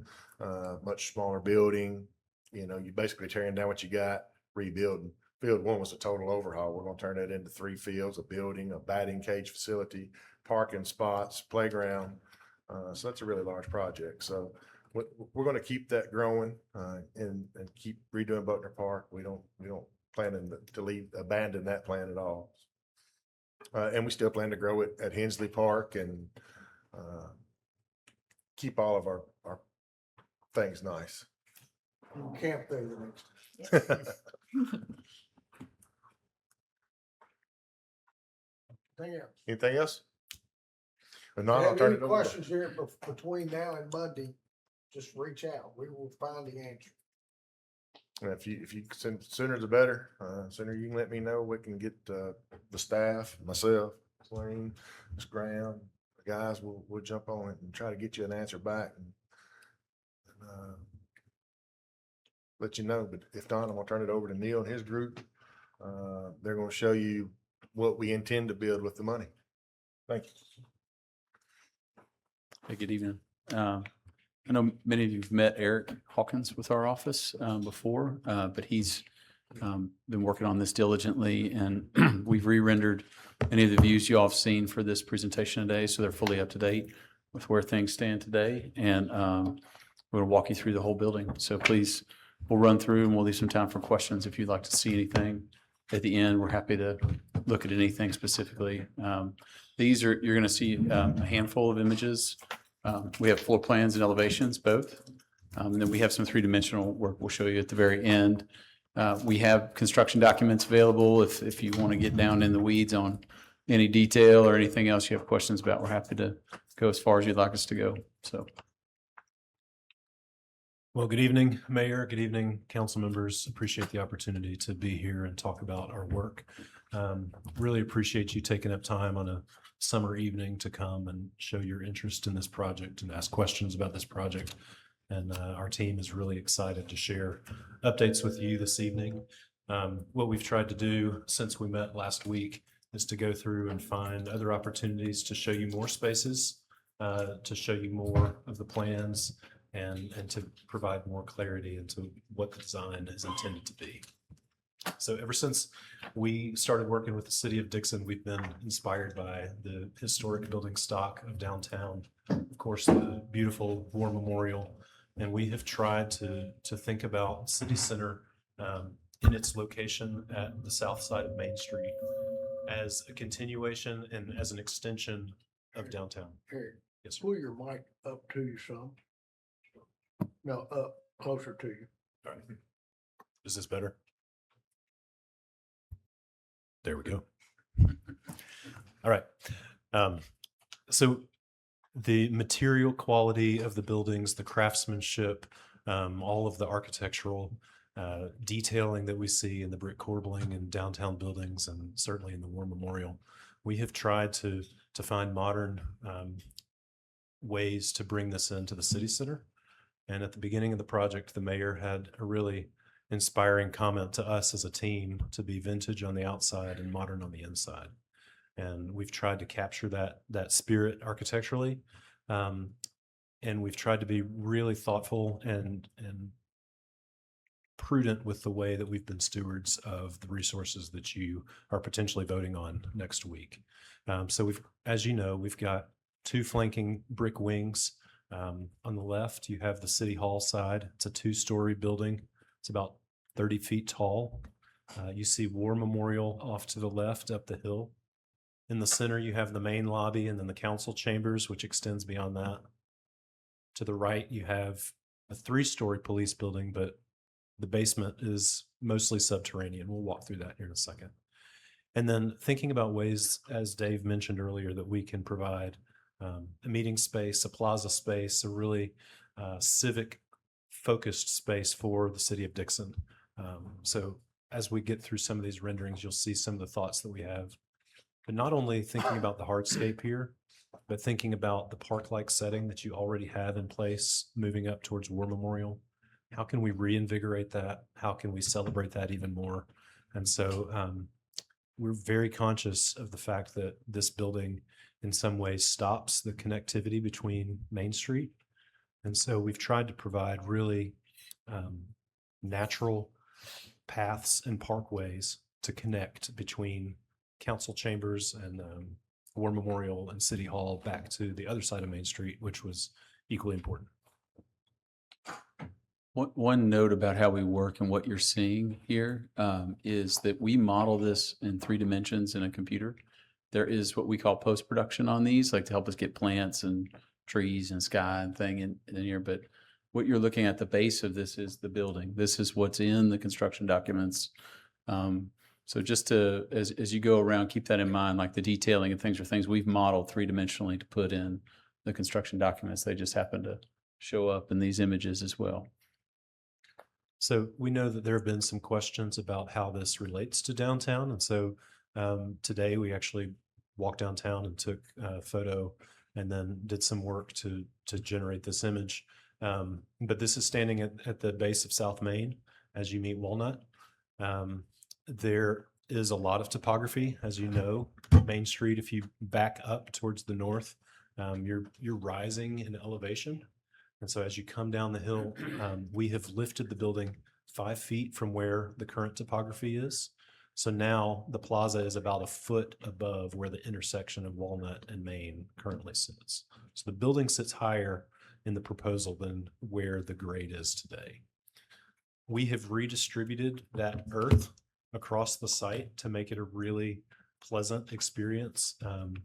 much smaller building. You basically tearing down what you got, rebuilding. Field 1 was a total overhaul. We're going to turn that into 3 fields, a building, a batting cage facility, parking spots, playground. So that's a really large project. So we're going to keep that growing and keep redoing Buckner Park. We don't plan to abandon that plan at all. And we still plan to grow it at Hensley Park and keep all of our things nice. Camp there the next time. Anything else? If If not, you I'll have turn any it over. questions here between now and Monday, just reach out. We will find the answer. And if you sooner the better, sooner you can let me know, we can get the staff, myself, Swain, Ms. Graham, the guys, we'll jump on it and try to get you an answer back and let you know. But if not, I'm gonna turn it over to Neil and his group. They're gonna show you what we intend to build with the money. Thank you. Hey, good evening. I know many of you've met Eric Hawkins with our office before, but he's been working on this diligently, and we've re-rendered any of the views you all have seen for this presentation today, so they're fully up to date with where things stand today. And we're going to walk you through the whole building. So please, we'll run through and we'll leave some time for questions if you'd like to see anything. At the end, we're happy to look at anything specifically. You're going to see a handful of images. We have floor plans and elevations, both. And then we have some three-dimensional work we'll show you at the very end. We have construction documents available if you want to get down in the weeds on any detail or anything else you have questions about. We're happy to go as far as you'd like us to go. So. Well, good evening, Mayor. Good evening, council members. Appreciate the opportunity to be here and talk about our work. Really appreciate you taking up time on a summer evening to come and show your interest in this project and ask questions about this project. And our team is really excited to share updates with you this evening. What we've tried to do since we met last week is to go through and find other opportunities to show you more spaces, to show you more of the plans, and to provide more clarity into what the design is intended to be. So ever since we started working with the city of Dickson, we've been inspired by the historic building stock of downtown, of course, the beautiful War Memorial, and we have tried to think about City Center in its location at the south side of Main Street as a continuation and as an extension of downtown. Eric, Yes, sir. pull your mic up to you some. No, up, closer to you. All right. Is this better? There we go. All right. So the material quality of the buildings, the craftsmanship, all of the architectural detailing that we see in the brick corbelling in downtown buildings and certainly in the War Memorial, we have tried to find modern ways to bring this into the city center. And at the beginning of the project, the mayor had a really inspiring comment to us as a team to be vintage on the outside and modern on the inside. And we've tried to capture that spirit architecturally. And we've tried to be really thoughtful and prudent with the way that we've been stewards of the resources that you are potentially voting on next week. So we've, as you know, we've got 2 flanking brick wings. On the left, you have the City Hall side. It's a 2-story building. It's about 30 feet tall. You see War Memorial off to the left up the hill. In the center, you have the main lobby and then the council chambers, which extends beyond that. To the right, you have a 3-story police building, but the basement is mostly subterranean. We'll walk through that here in a second. And then thinking about ways, as Dave mentioned earlier, that we can provide a meeting space, a plaza space, a really civic focused space for the city of Dickson. So as we get through some of these renderings, you'll see some of the thoughts that we have, but not only thinking about the hardscape here, but thinking about the park-like setting that you already have in place, moving up towards War Memorial. How can we reinvigorate that? How can we celebrate that even more? And so we're very conscious of the fact that this building in some ways stops the connectivity between Main Street. And so we've tried to provide really natural paths and parkways to connect between council chambers and War Memorial and City Hall back to the other side of Main Street, which was equally important. One note about how we work and what you're seeing here is that we model this in 3 dimensions in a computer. There is what we call post-production on these, like to help us get plants and trees and sky and thing in here. But what you're looking at, the base of this is the building. This is what's in the construction documents. So just to, as you go around, keep that in mind, like the detailing and things are things we've modeled 3-dimensionally to put in the construction documents. They just happen to show up in these images as well. So we know that there have been some questions about how this relates to downtown. And so today we actually walked downtown and took a photo and then did some work to generate this image. But this is standing at the base of South Main as you meet Walnut. There is a lot of topography, as you know. Main Street, if you back up towards the north, you're rising in elevation. And so as you come down the hill, we have lifted the building 5 feet from where the current topography is. So now the plaza is about a foot above where the intersection of Walnut and Main currently sits. So the building sits higher in the proposal than where the grade is today. We have redistributed that earth across the site to make it a really pleasant experience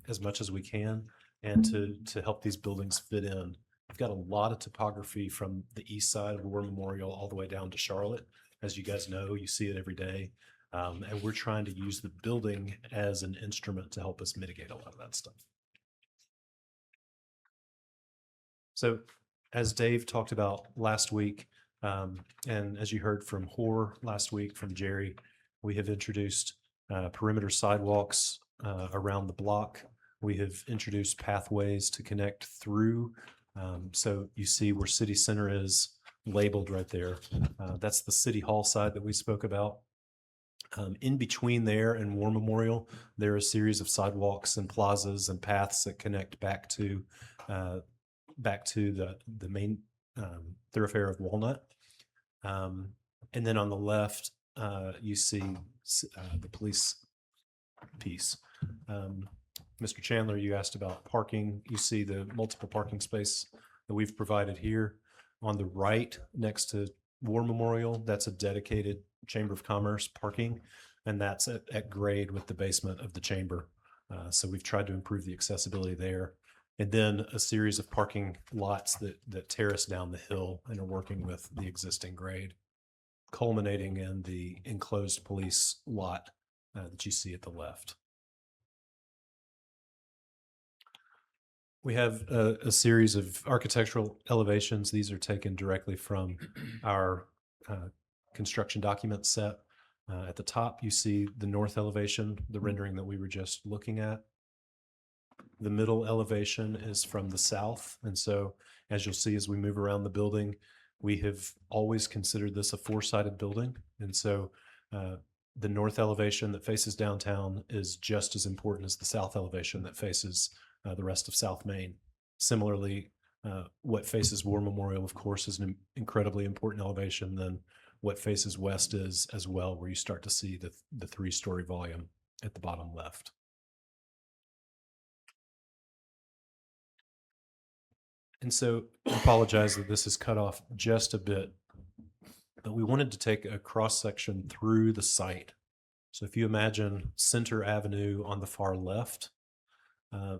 as much as we can, and to help these buildings fit in. We've got a lot of topography from the east side of War Memorial all the way down to Charlotte. As you guys know, you see it every day. And we're trying to use the building as an instrument to help us mitigate a lot of that stuff. So as Dave talked about last week, and as you heard from Hoare last week from Jerry, we have introduced perimeter sidewalks around the block. We have introduced pathways to connect through. So you see where City Center is labeled right there. That's the City Hall side that we spoke about. In between there and War Memorial, there are a series of sidewalks and plazas and paths that connect uh, back to the main thoroughfare of Walnut. And then on the left, you see the police piece. Mr. Chandler, you asked about parking. You see the multiple parking space that we've provided here. On the right, next to War Memorial, that's a dedicated Chamber of Commerce parking, and that's at grade with the basement of the chamber. So we've tried to improve the accessibility there. And then a series of parking lots that terrace down the hill and are working with the existing grade, culminating in the enclosed police lot that you see at the left. We have a series of architectural elevations. These are taken directly from our construction document set. At the top, you see the north elevation, the rendering that we were just looking at. The middle elevation is from the south. And so as you'll see, as we move around the building, we have always considered this a four-sided building. And so the north elevation that faces downtown is just as important as the south elevation that faces the rest of South Main. Similarly, what faces War Memorial, of course, is an incredibly important elevation. Then what faces west is as well, where you start to see the three-story volume at the bottom left. And so I apologize that this is cut off just a bit, but we wanted to take a cross-section through the site. So if you imagine Center Avenue on the far left,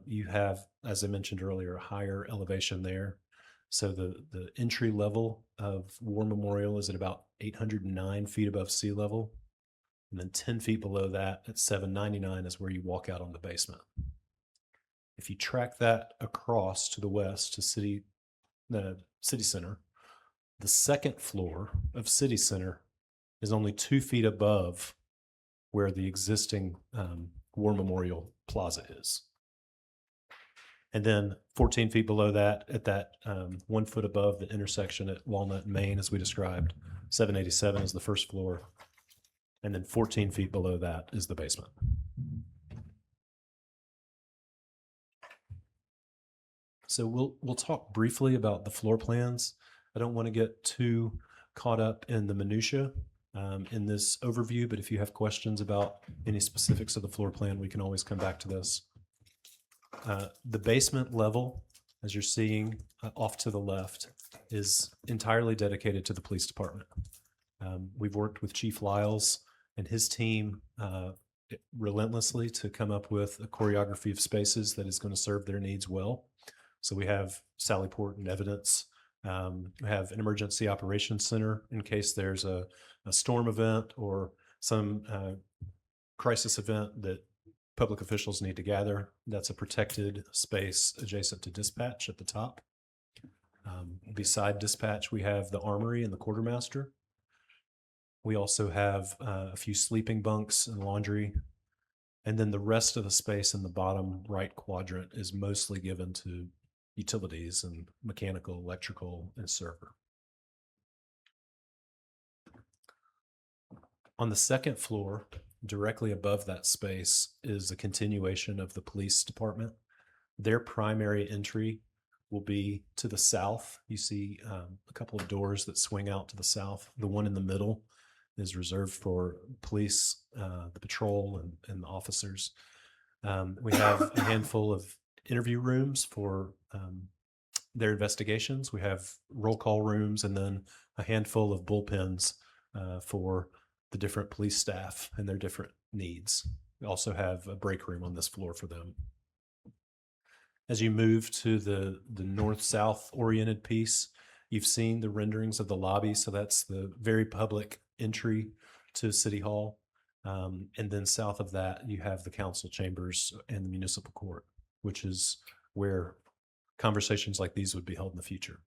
you have, as I mentioned earlier, a higher elevation there. So the entry level of War Memorial is at about 809 feet above sea level. And then 10 feet below that at 799 is where you walk out on the basement. If you track that across to the west to the city center, the second floor of City Center is only 2 feet above where the existing War Memorial Plaza is. And then 14 feet below that, at that 1 foot above the intersection at Walnut and Main, as we described, 787 is the first floor. And then 14 feet below that is the basement. So we'll talk briefly about the floor plans. I don't want to get too caught up in the minutia in this overview, but if you have questions about any specifics of the floor plan, we can always come back to this. The basement level, as you're seeing off to the left, is entirely dedicated to the police department. We've worked with Chief Lyles and his team relentlessly to come up with a choreography of spaces that is going to serve their needs well. So we have Sally Port and Evidence. We have an emergency operations center in case there's a storm event or some crisis event that public officials need to gather. That's a protected space adjacent to dispatch at the top. Beside dispatch, we have the armory and the quartermaster. We also have a few sleeping bunks and laundry. And then the rest of the space in the bottom right quadrant is mostly given to utilities and mechanical, electrical, and server. On the second floor, directly above that space, is a continuation of the police department. Their primary entry will be to the south. You see a couple of doors that swing out to the south. The one in the middle is reserved for police, the patrol, and the officers. We have a handful of interview rooms for their investigations. We have roll call rooms and then a handful of bullpens for the different police staff and their different needs. We also have a break room on this floor for them. As you move to the north-south oriented piece, you've seen the renderings of the lobby. So that's the very public entry to City Hall. And then south of that, you have the council chambers and the municipal court, which is where conversations like these would be held in the future.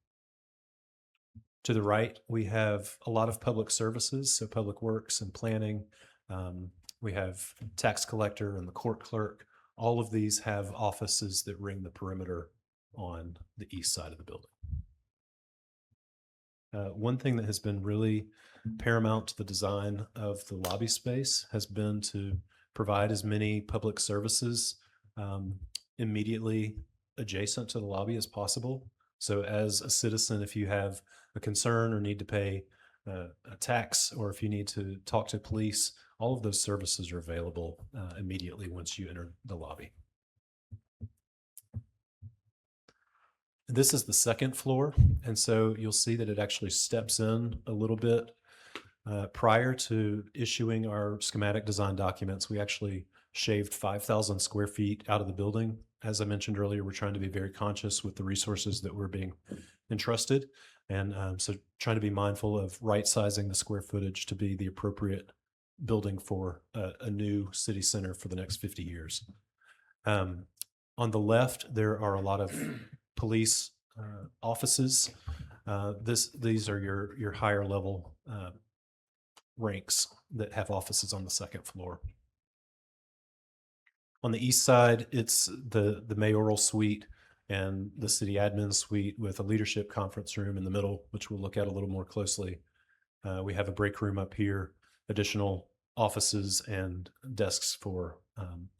To the right, we have a lot of public services, so public works and planning. We have tax collector and the court clerk. All of these have offices that ring the perimeter on the east side of the building. One thing that has been really paramount to the design of the lobby space has been to provide as many public services immediately adjacent to the lobby as possible. So as a citizen, if you have a concern or need to pay a tax, or if you need to talk to police, all of those services are available immediately once you enter the lobby. This is the second floor, and so you'll see that it actually steps in a little bit. Prior to issuing our schematic design documents, we actually shaved 5,000 square feet out of the building. As I mentioned earlier, we're trying to be very conscious with the resources that we're being entrusted, and so trying to be mindful of right-sizing the square footage to be the appropriate building for a new city center for the next 50 years. On the left, there are a lot of police offices. These are your higher level ranks that have offices on the second floor. On the east side, it's the mayoral suite and the city admin suite with a leadership conference room in the middle, which we'll look at a little more closely. We have a break room up here, additional offices and desks for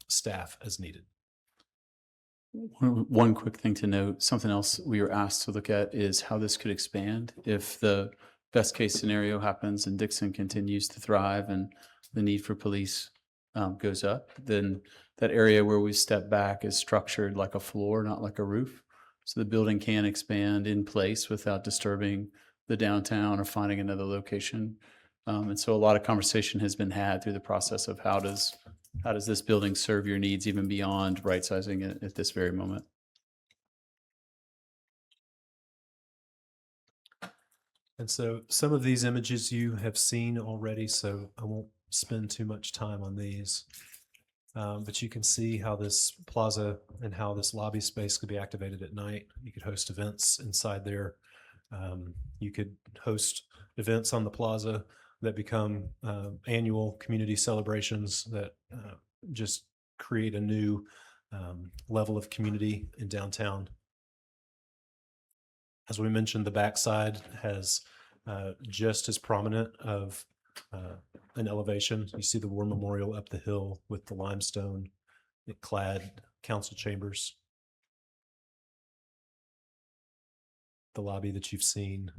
staff as needed. One quick thing to note, something else we were asked to look at is how this could expand if the best case scenario happens and Dickson continues to thrive and the need for police goes up, then that area where we step back is structured like a floor, not like a roof. So the building can expand in place without disturbing the downtown or finding another location. And so a lot of conversation has been had through the process of how does this building serve your needs even beyond right sizing it at this very moment? And so some of these images you have seen already, so I won't spend too much time on these. But you can see how this plaza and how this lobby space could be activated at night. You could host events inside there. You could host events on the plaza that become annual community celebrations that just create a new level of community in downtown. As we mentioned, the backside has just as prominent of an elevation. You see the War Memorial up the hill with the limestone clad council chambers. The lobby that you've seen.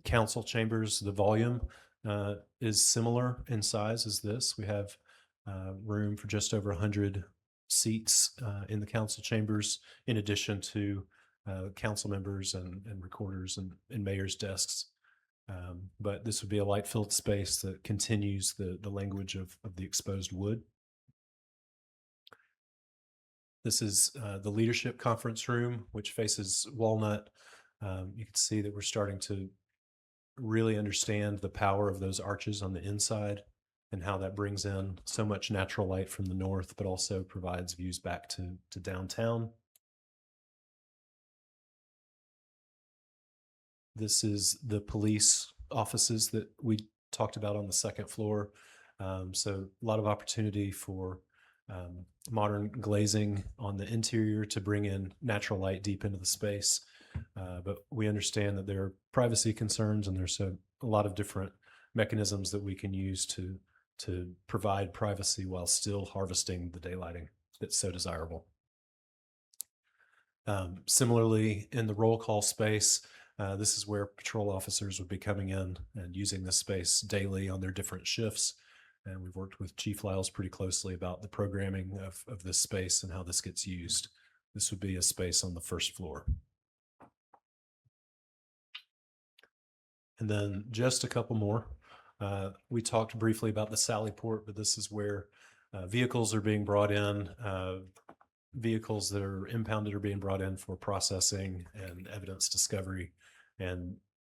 Council chambers, the volume is similar in size as this. We have room for just over 100 seats in the council chambers, in addition to council members and recorders and mayor's desks. But this would be a light-filled space that continues the language of the exposed wood. This is the leadership conference room, which faces Walnut. You can see that we're starting to really understand the power of those arches on the inside and how that brings in so much natural light from the north, but also provides views back to downtown. This is the police offices that we talked about on the second floor. So a lot of opportunity for modern glazing on the interior to bring in natural light deep into the space. But we understand that there are privacy concerns, and there's a lot of different mechanisms that we can use to provide privacy while still harvesting the daylighting that's so desirable. Similarly, in the roll call space, this is where patrol officers would be coming in and using this space daily on their different shifts. And we've worked with Chief Lyles pretty closely about the programming of this space and how this gets used. This would be a space on the first floor. And then just a couple more. We talked briefly about the Sally Port, but this is where vehicles are being brought in. Vehicles that are impounded are being brought in for processing and evidence discovery, and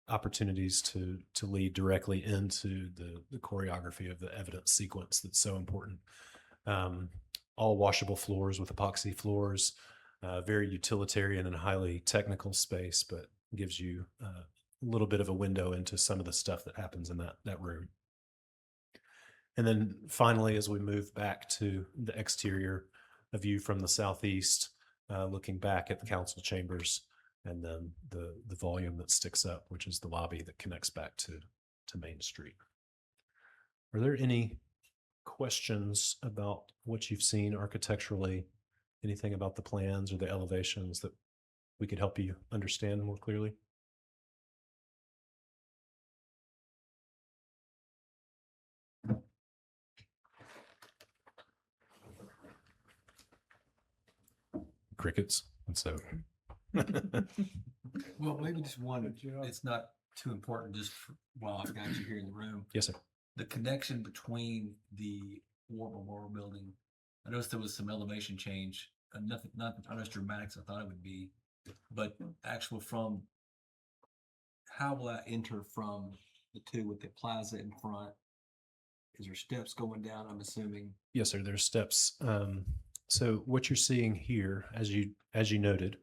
opportunities to lead directly into the choreography of the evidence sequence that's so important. All washable floors with epoxy floors, very utilitarian and highly technical space, but gives you a little bit of a window into some of the stuff that happens in that room. And then finally, as we move back to the exterior, a view from the southeast, looking back at the council chambers, and then the volume that sticks up, which is the lobby that connects back to Main Street. Are there any questions about what you've seen architecturally? Anything about the plans or the elevations that we could help you understand more clearly? Crickets. And so, Well, maybe just one, it's not too important, just while I've got you here in the room. yes, sir. The connection between the War Memorial Building, I noticed there was some elevation change, nothing, not as dramatic as I thought it would be, but actual from, how will I enter from the two with the plaza in front? Is there steps going down, I'm assuming? Yes, sir. There's steps. So what you're seeing here, as you noted,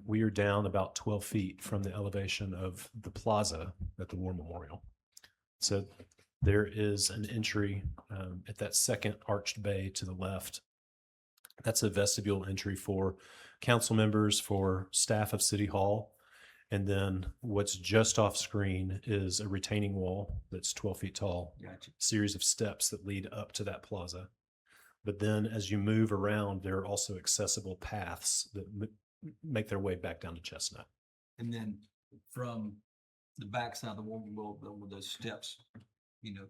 we are down about 12 feet from the elevation of the plaza at the War Memorial. So there is an entry at that second arched bay to the left. That's a vestibule entry for council members, for staff of City Hall. And then what's just off screen is a retaining wall that's 12 feet tall, Gotcha. series of steps that lead up to that plaza. But then as you move around, there are also accessible paths that make their way back down to Chestnut. And then from the backside of the War Memorial Building with those steps,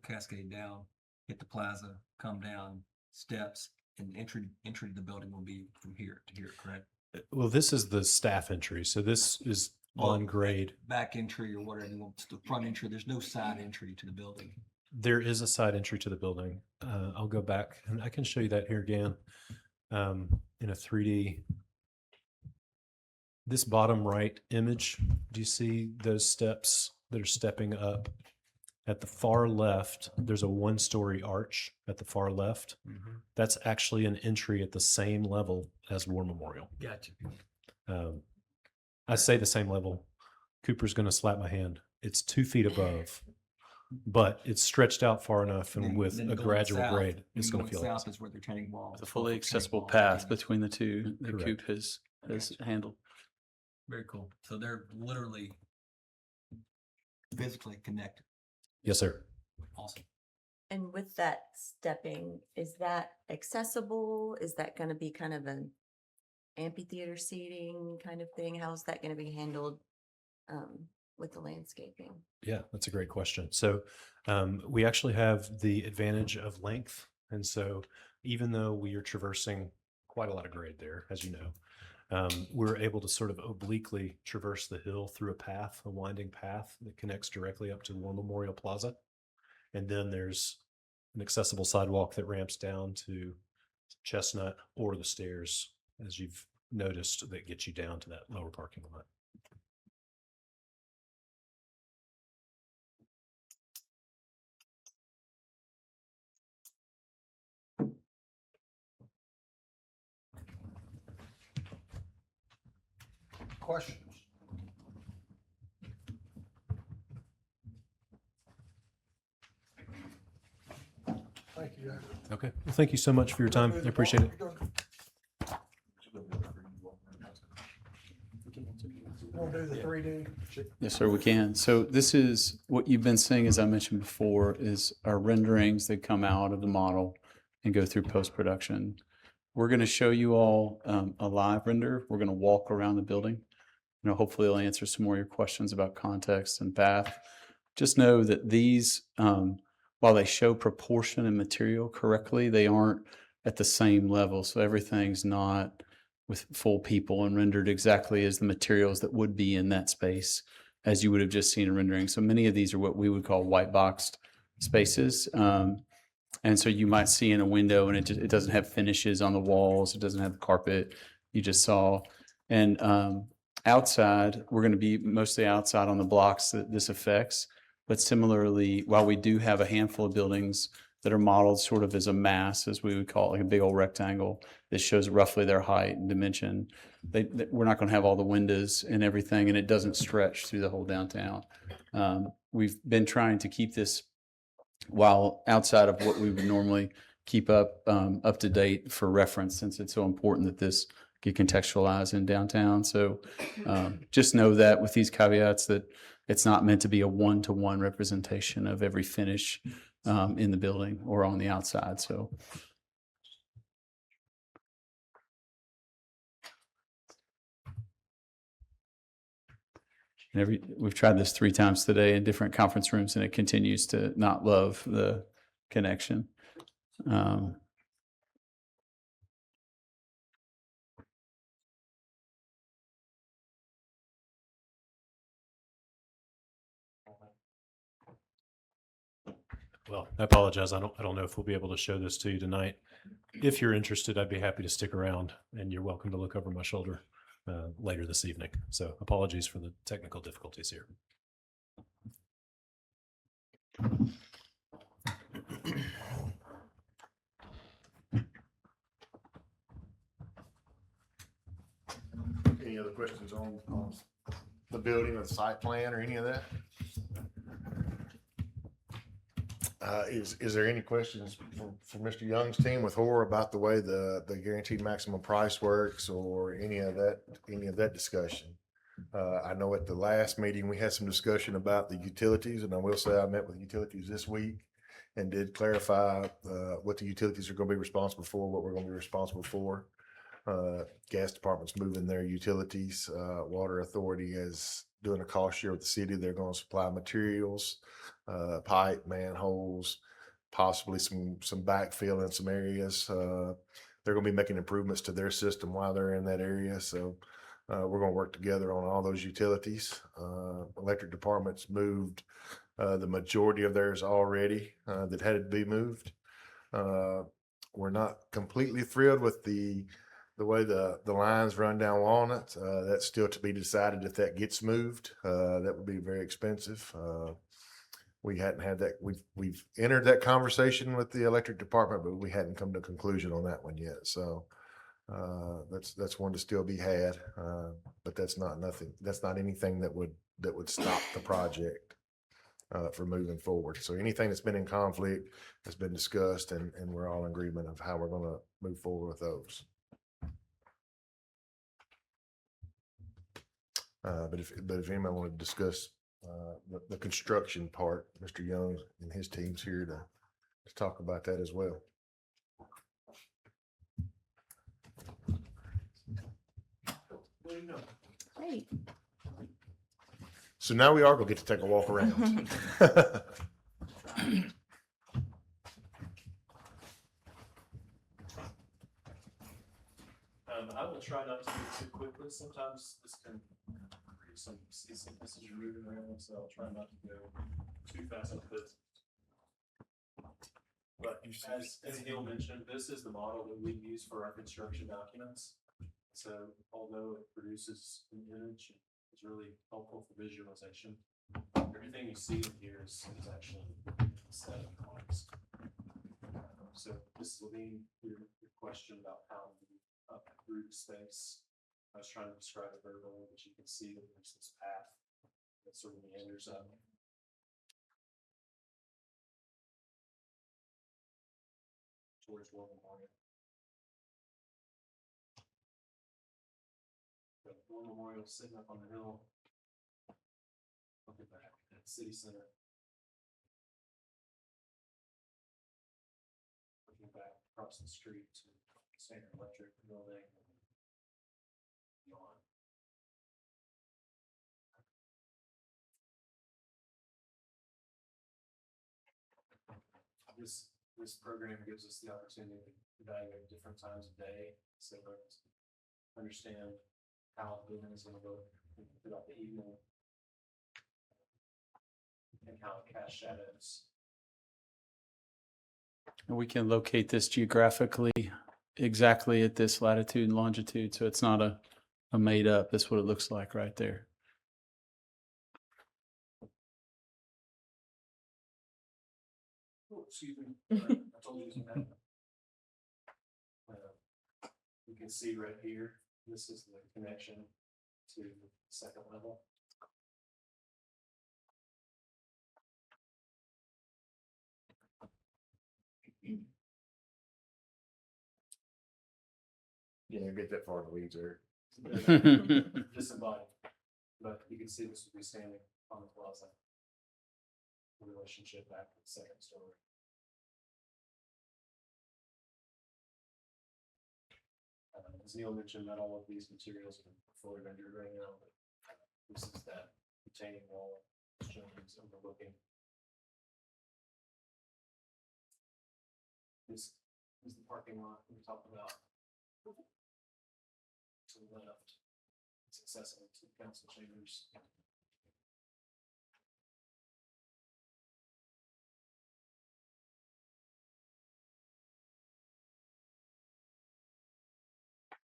cascade down, hit the plaza, come down, steps, and entry to the building will be from here to here, correct? Well, this is the staff entry. So this is on grade. Back entry or whatever, you want, the front entry, there's no side entry to the building. There is a side entry to the building. I'll go back and I can show you that here again in a 3D. This bottom right image, do you see those steps that are stepping up? At the far left, there's a one-story arch at the far left. That's actually an entry at the same level as War Memorial. Gotcha. I say the same level. Cooper's going to slap my hand. It's 2 feet above, but it's stretched out far enough, and with a gradual grade, it's going to feel south like is where they're retaining wall. The fully retaining accessible wall path again. between the two that Correct. Coop has handled. Very cool. So they're literally physically connected. yes, sir. Awesome. And with that stepping, is that accessible? Is that going to be kind of an amphitheater seating kind of thing? How's that going to be handled with the landscaping? Yeah, that's a great question. So we actually have the advantage of length. And so even though we are traversing quite a lot of grade there, as you know, we're able to sort of obliquely traverse the hill through a path, a winding path that connects directly up to War Memorial Plaza. And then there's an accessible sidewalk that ramps down to Chestnut, or the stairs, as you've noticed, that get you down to that lower parking lot. Questions? Thank you, guys. Okay. Well, thank you so much for your time. I appreciate it. Want to do the 3D? Yes, sir, we can. So this is what you've been seeing, as I mentioned before, is our renderings that come out of the model and go through post-production. We're going to show you all a live render. We're going to walk around the building. Hopefully it'll answer some more of your questions about context and path. Just know that these, while they show proportion and material correctly, they aren't at the same level. So everything's not with full people and rendered exactly as the materials that would be in that space, as you would have just seen in rendering. So many of these are what we would call white boxed spaces. And so you might see in a window and it doesn't have finishes on the walls. It doesn't have the carpet you just saw. And outside, we're going to be mostly outside on the blocks that this affects. But similarly, while we do have a handful of buildings that are modeled sort of as a mass, as we would call it, like a big old rectangle that shows roughly their height and dimension, we're not going to have all the windows and everything, and it doesn't stretch through the whole downtown. We've been trying to keep this, while outside of what we would normally keep up to date for reference, since it's so important that this get contextualized in downtown. So just know that with these caveats that it's not meant to be a one-to-one representation of every finish in the building or on the outside. So we've tried this 3 times today in different conference rooms, and it continues to not love the connection. Well, I apologize. I don't know if we'll be able to show this to you tonight. If you're interested, I'd be happy to stick around, and you're welcome to look over my shoulder later this evening. So apologies for the technical difficulties here. Any other questions on the building or the site plan or any of that? Is there any questions for Mr. Young's team with HORR about the way the guaranteed maximum price works or any of that discussion? I know at the last meeting, we had some discussion about the utilities, and I will say I met with utilities this week and did clarify what the utilities are going to be responsible for, what we're going to be responsible for. Gas department's moving their utilities. Water authority is doing a cost share with the city. They're going to supply materials, pipe, manholes, possibly some backfill in some areas. They're going to be making improvements to their system while they're in that area. So we're going to work together on all those utilities. Electric department's moved the majority of theirs already that had to be moved. We're not completely thrilled with the way the lines run down Walnut. That's still to be decided if that gets moved. That would be very expensive. We hadn't had that. We've entered that conversation with the electric department, but we hadn't come to a conclusion on that one yet. So that's one to still be had. But that's not anything that would stop the project for moving forward. So anything that's been in conflict has been discussed, and we're all in agreement of how we're going to move forward with those. But if anyone wanted to discuss the construction part, Mr. Young and his team's here to talk about that as well. Great. So now we are going to get to take a walk around. I will try not to move too quickly. Sometimes this can see some messages moving around, so I'll try not to go too fast with it. But as Neil mentioned, this is the model that we use for our construction documents. So although it produces an image, it's really helpful for visualization. Everything you see in here is actually set of drawings. So this will be your question about how we group space. I was trying to describe it verbally, but you can see that there's this path that sort of meanders up. Towards War Memorial. The War Memorial sitting up on the hill. Looking back at the city center. Looking back across the street to Standard Electric building. Beyond. This program gives us the opportunity to evaluate different times of day, so let's understand how the building is going to look throughout the evening and how it casts shadows. And we can locate this geographically exactly at this latitude and longitude, so it's not a made up. That's what it looks like right there. Oh, excuse me. I told you that. You can see right here, this is the connection to the second level. You know, get that far in the weeds there. Disembodied, but you can see this would be standing on the plaza. Relationship back to the second story. As Neil mentioned, not all of these materials are fully rendered right now, but this is that retaining wall shown as overlooking. This is the parking lot we talked about. To the left, it's accessible to the council chambers.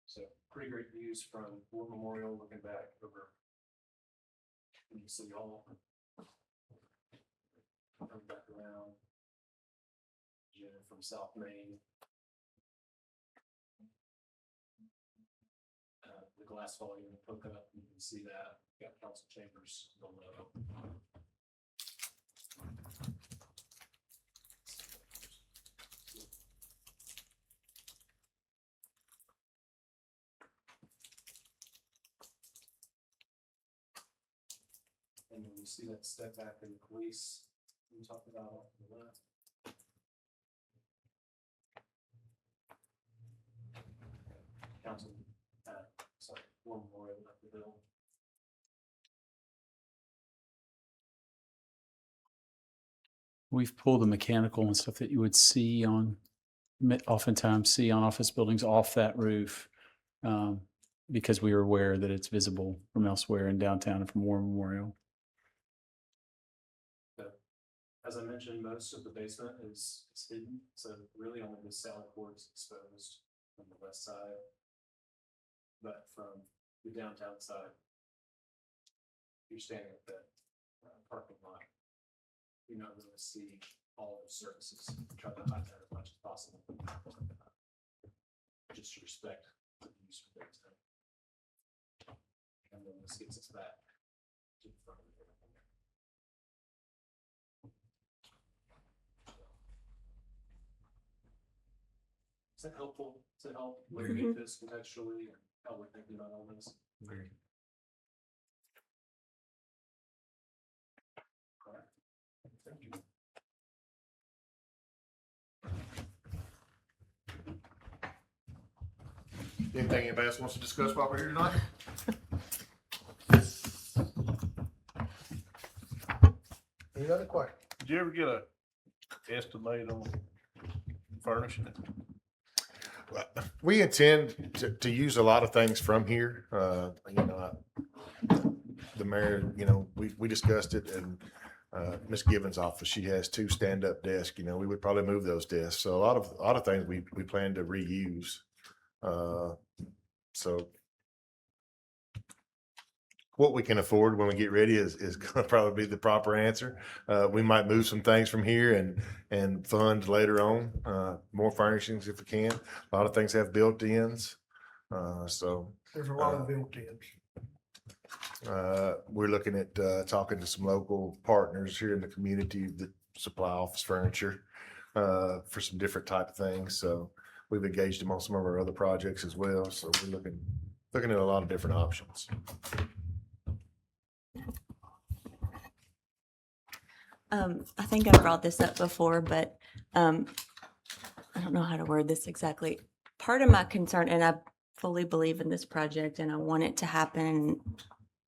So pretty great views from War Memorial looking back over into City Hall. Come back around. From South Main. The glass volume poke up, you can see that. Got council chambers below. And then you see that step back in the police we talked about on the left. Council, sorry, War Memorial left the bill. We've pulled the mechanical and stuff that you would see on, oftentimes see on office buildings off that roof, because we are aware that it's visible from elsewhere in downtown and from War Memorial. As I mentioned, most of the basement is hidden, so really only the salad board is exposed on the west side. But from the downtown side, you're standing at that parking lot, you're not going to see all those surfaces. Try to hide that as much as possible. Just to respect the use of things. And then this gets us back to the front of the building. Is that helpful to help navigate this contextually and how we're thinking about all this? Very. All right. Thank you. Anything anybody else wants to discuss while we're here tonight? Any other questions? Did you ever get a estimate on furnishing it? We intend to use a lot of things from here. The mayor, we discussed it, and Ms. Gibbons' office, she has 2 stand-up desks. We would probably move those desks. So a lot of things we plan to reuse. So what we can afford when we get ready is going to probably be the proper answer. We might move some things from here and fund later on, more furnishings if we can. A lot of things have built-ins. So There's a lot of built-ins. we're looking at, talking to some local partners here in the community that supply office furniture, for some different type of things. So we've engaged them on some of our other projects as well. So we're looking at a lot of different options. I think I brought this up before, but I don't know how to word this exactly. Part of my concern, and I fully believe in this project and I want it to happen.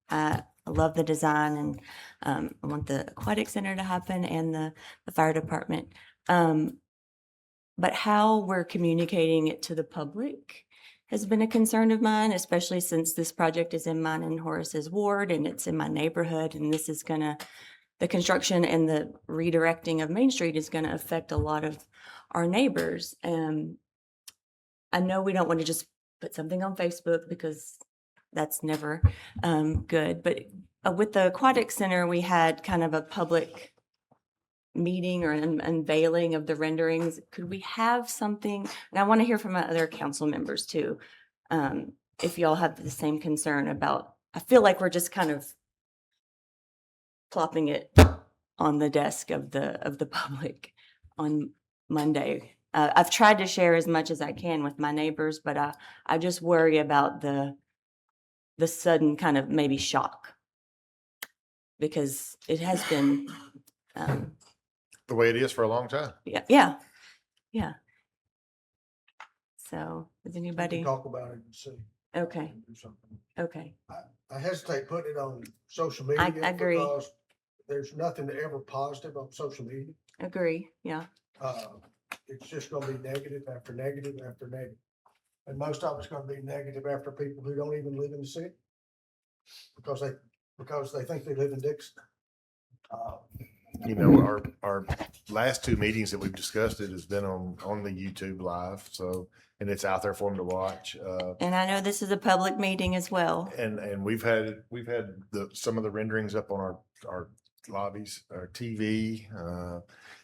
I love the design, and I want the aquatic center to happen and the fire department. But how we're communicating it to the public has been a concern of mine, especially since this project is in mine and Horace's ward and it's in my neighborhood, and this is the construction and the redirecting of Main Street is gonna affect a lot of our neighbors. I know we don't want to just put something on Facebook because that's never good, but with the aquatic center, we had kind of a public meeting or an unveiling of the renderings. Could we have something? And I want to hear from my other council members too. If y'all have the same concern about, I feel like we're just kind of plopping it on the desk of the public on Monday. I've tried to share as much as I can with my neighbors, but I just worry about the sudden kind of maybe shock, because it has been, The way it is for a long time. yeah. So, does We can anybody? talk about it and see. Okay, Do something. okay. I hesitate putting it on social media. agree. Because there's nothing ever positive on social media. Agree, yeah. It's just gonna be negative after negative after negative. And most of it's gonna be negative after people who don't even live in the city. Because they think they live in Dickson. You know, our last two meetings that we've discussed it has been on the YouTube live. So, and it's out there for them to watch. And I know this is a public meeting as well. And we've had some of the renderings up on our lobbies, our TV.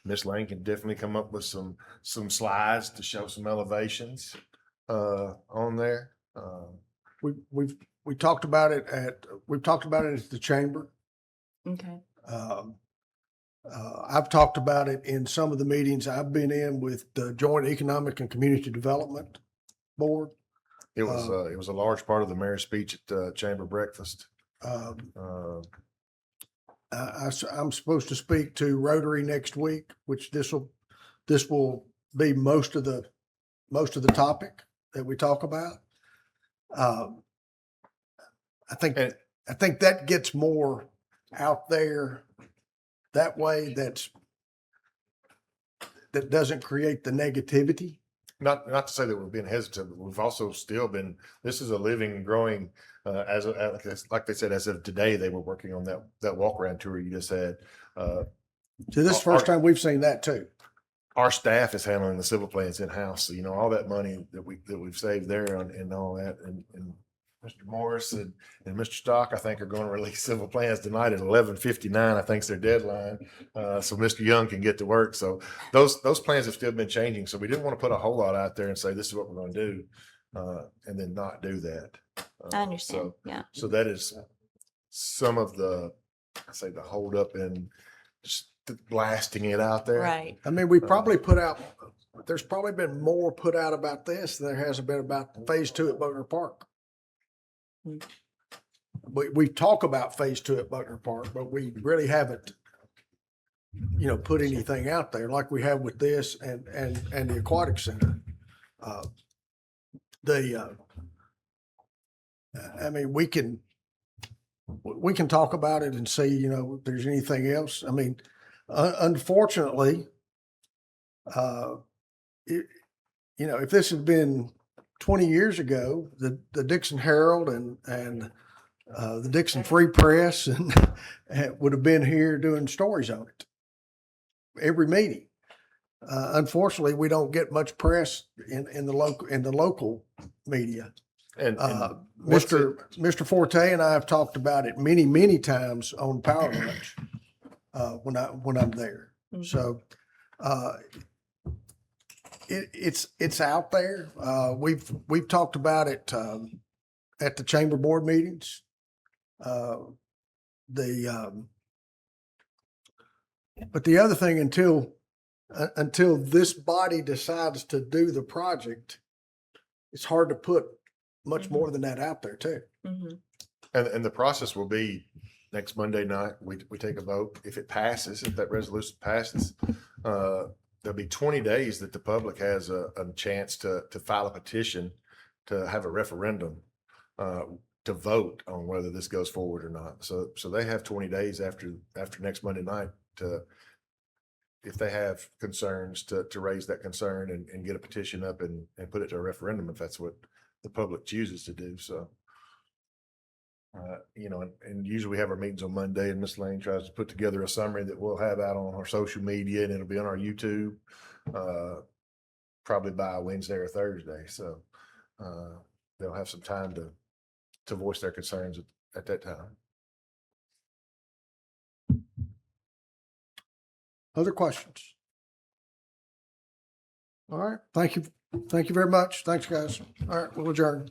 Miss Lane can definitely come up with some slides to show some elevations on there. We've talked about it at the chamber. Okay. I've talked about it in some of the meetings I've been in with the Joint Economic and Community Development Board. It was a large part of the mayor's speech at the chamber breakfast. I'm supposed to speak to Rotary next week, which this will be most of the topic that we talk about. I think that gets more out there that way. That doesn't create the negativity. Not to say that we're being hesitant, but we've also still been, this is a living and growing, like they said, as of today, they were working on that walk around tour you just had. So this is the first time we've seen that too. Our staff is handling the civil plans in-house. So, you know, all that money that we've saved there and all that, and Mr. Morris and Mr. Stock, I think, are going to release civil plans tonight at 11:59. I think's their deadline. So Mr. Young can get to work. So those plans have still been changing. So we didn't want to put a whole lot out there and say, this is what we're going to do, and then not do that. I understand, yeah. So that is some of the hold up and just blasting it out there. Right. I mean, there's probably been more put out about this than there hasn't been about phase 2 at Buckner Park. We talk about phase 2 at Buckner Park, but we really haven't, put anything out there like we have with this and the aquatic center. I mean, we can talk about it and see, if there's anything else. I mean, unfortunately, if this had been 20 years ago, the Dickson Herald and the Dickson Free Press and would have been here doing stories on it every meeting. Unfortunately, we don't get much press in the local media. And Mr. Forte and I have talked about it many, many times on Power Lunch when I'm there. Mhm. So it's out there. We've talked about it at the chamber board meetings. But the other thing, until this body decides to do the project, it's hard to put much more than that out there too. Mhm. And the process will be next Monday night, we take a vote. If it passes, if that resolution passes, there'll be 20 days that the public has a chance to file a petition to have a referendum to vote on whether this goes forward or not. So they have 20 days after next Monday night to, if they have concerns, to raise that concern and get a petition up and put it to a referendum if that's what the public chooses to do. So, and usually we have our meetings on Monday, and Ms. Lane tries to put together a summary that we'll have out on our social media, and it'll be on our YouTube probably by Wednesday or Thursday. So they'll have some time to voice their concerns at that time. Other questions? All right. Thank you. Thank you very much. Thanks, guys. All right, we'll adjourn.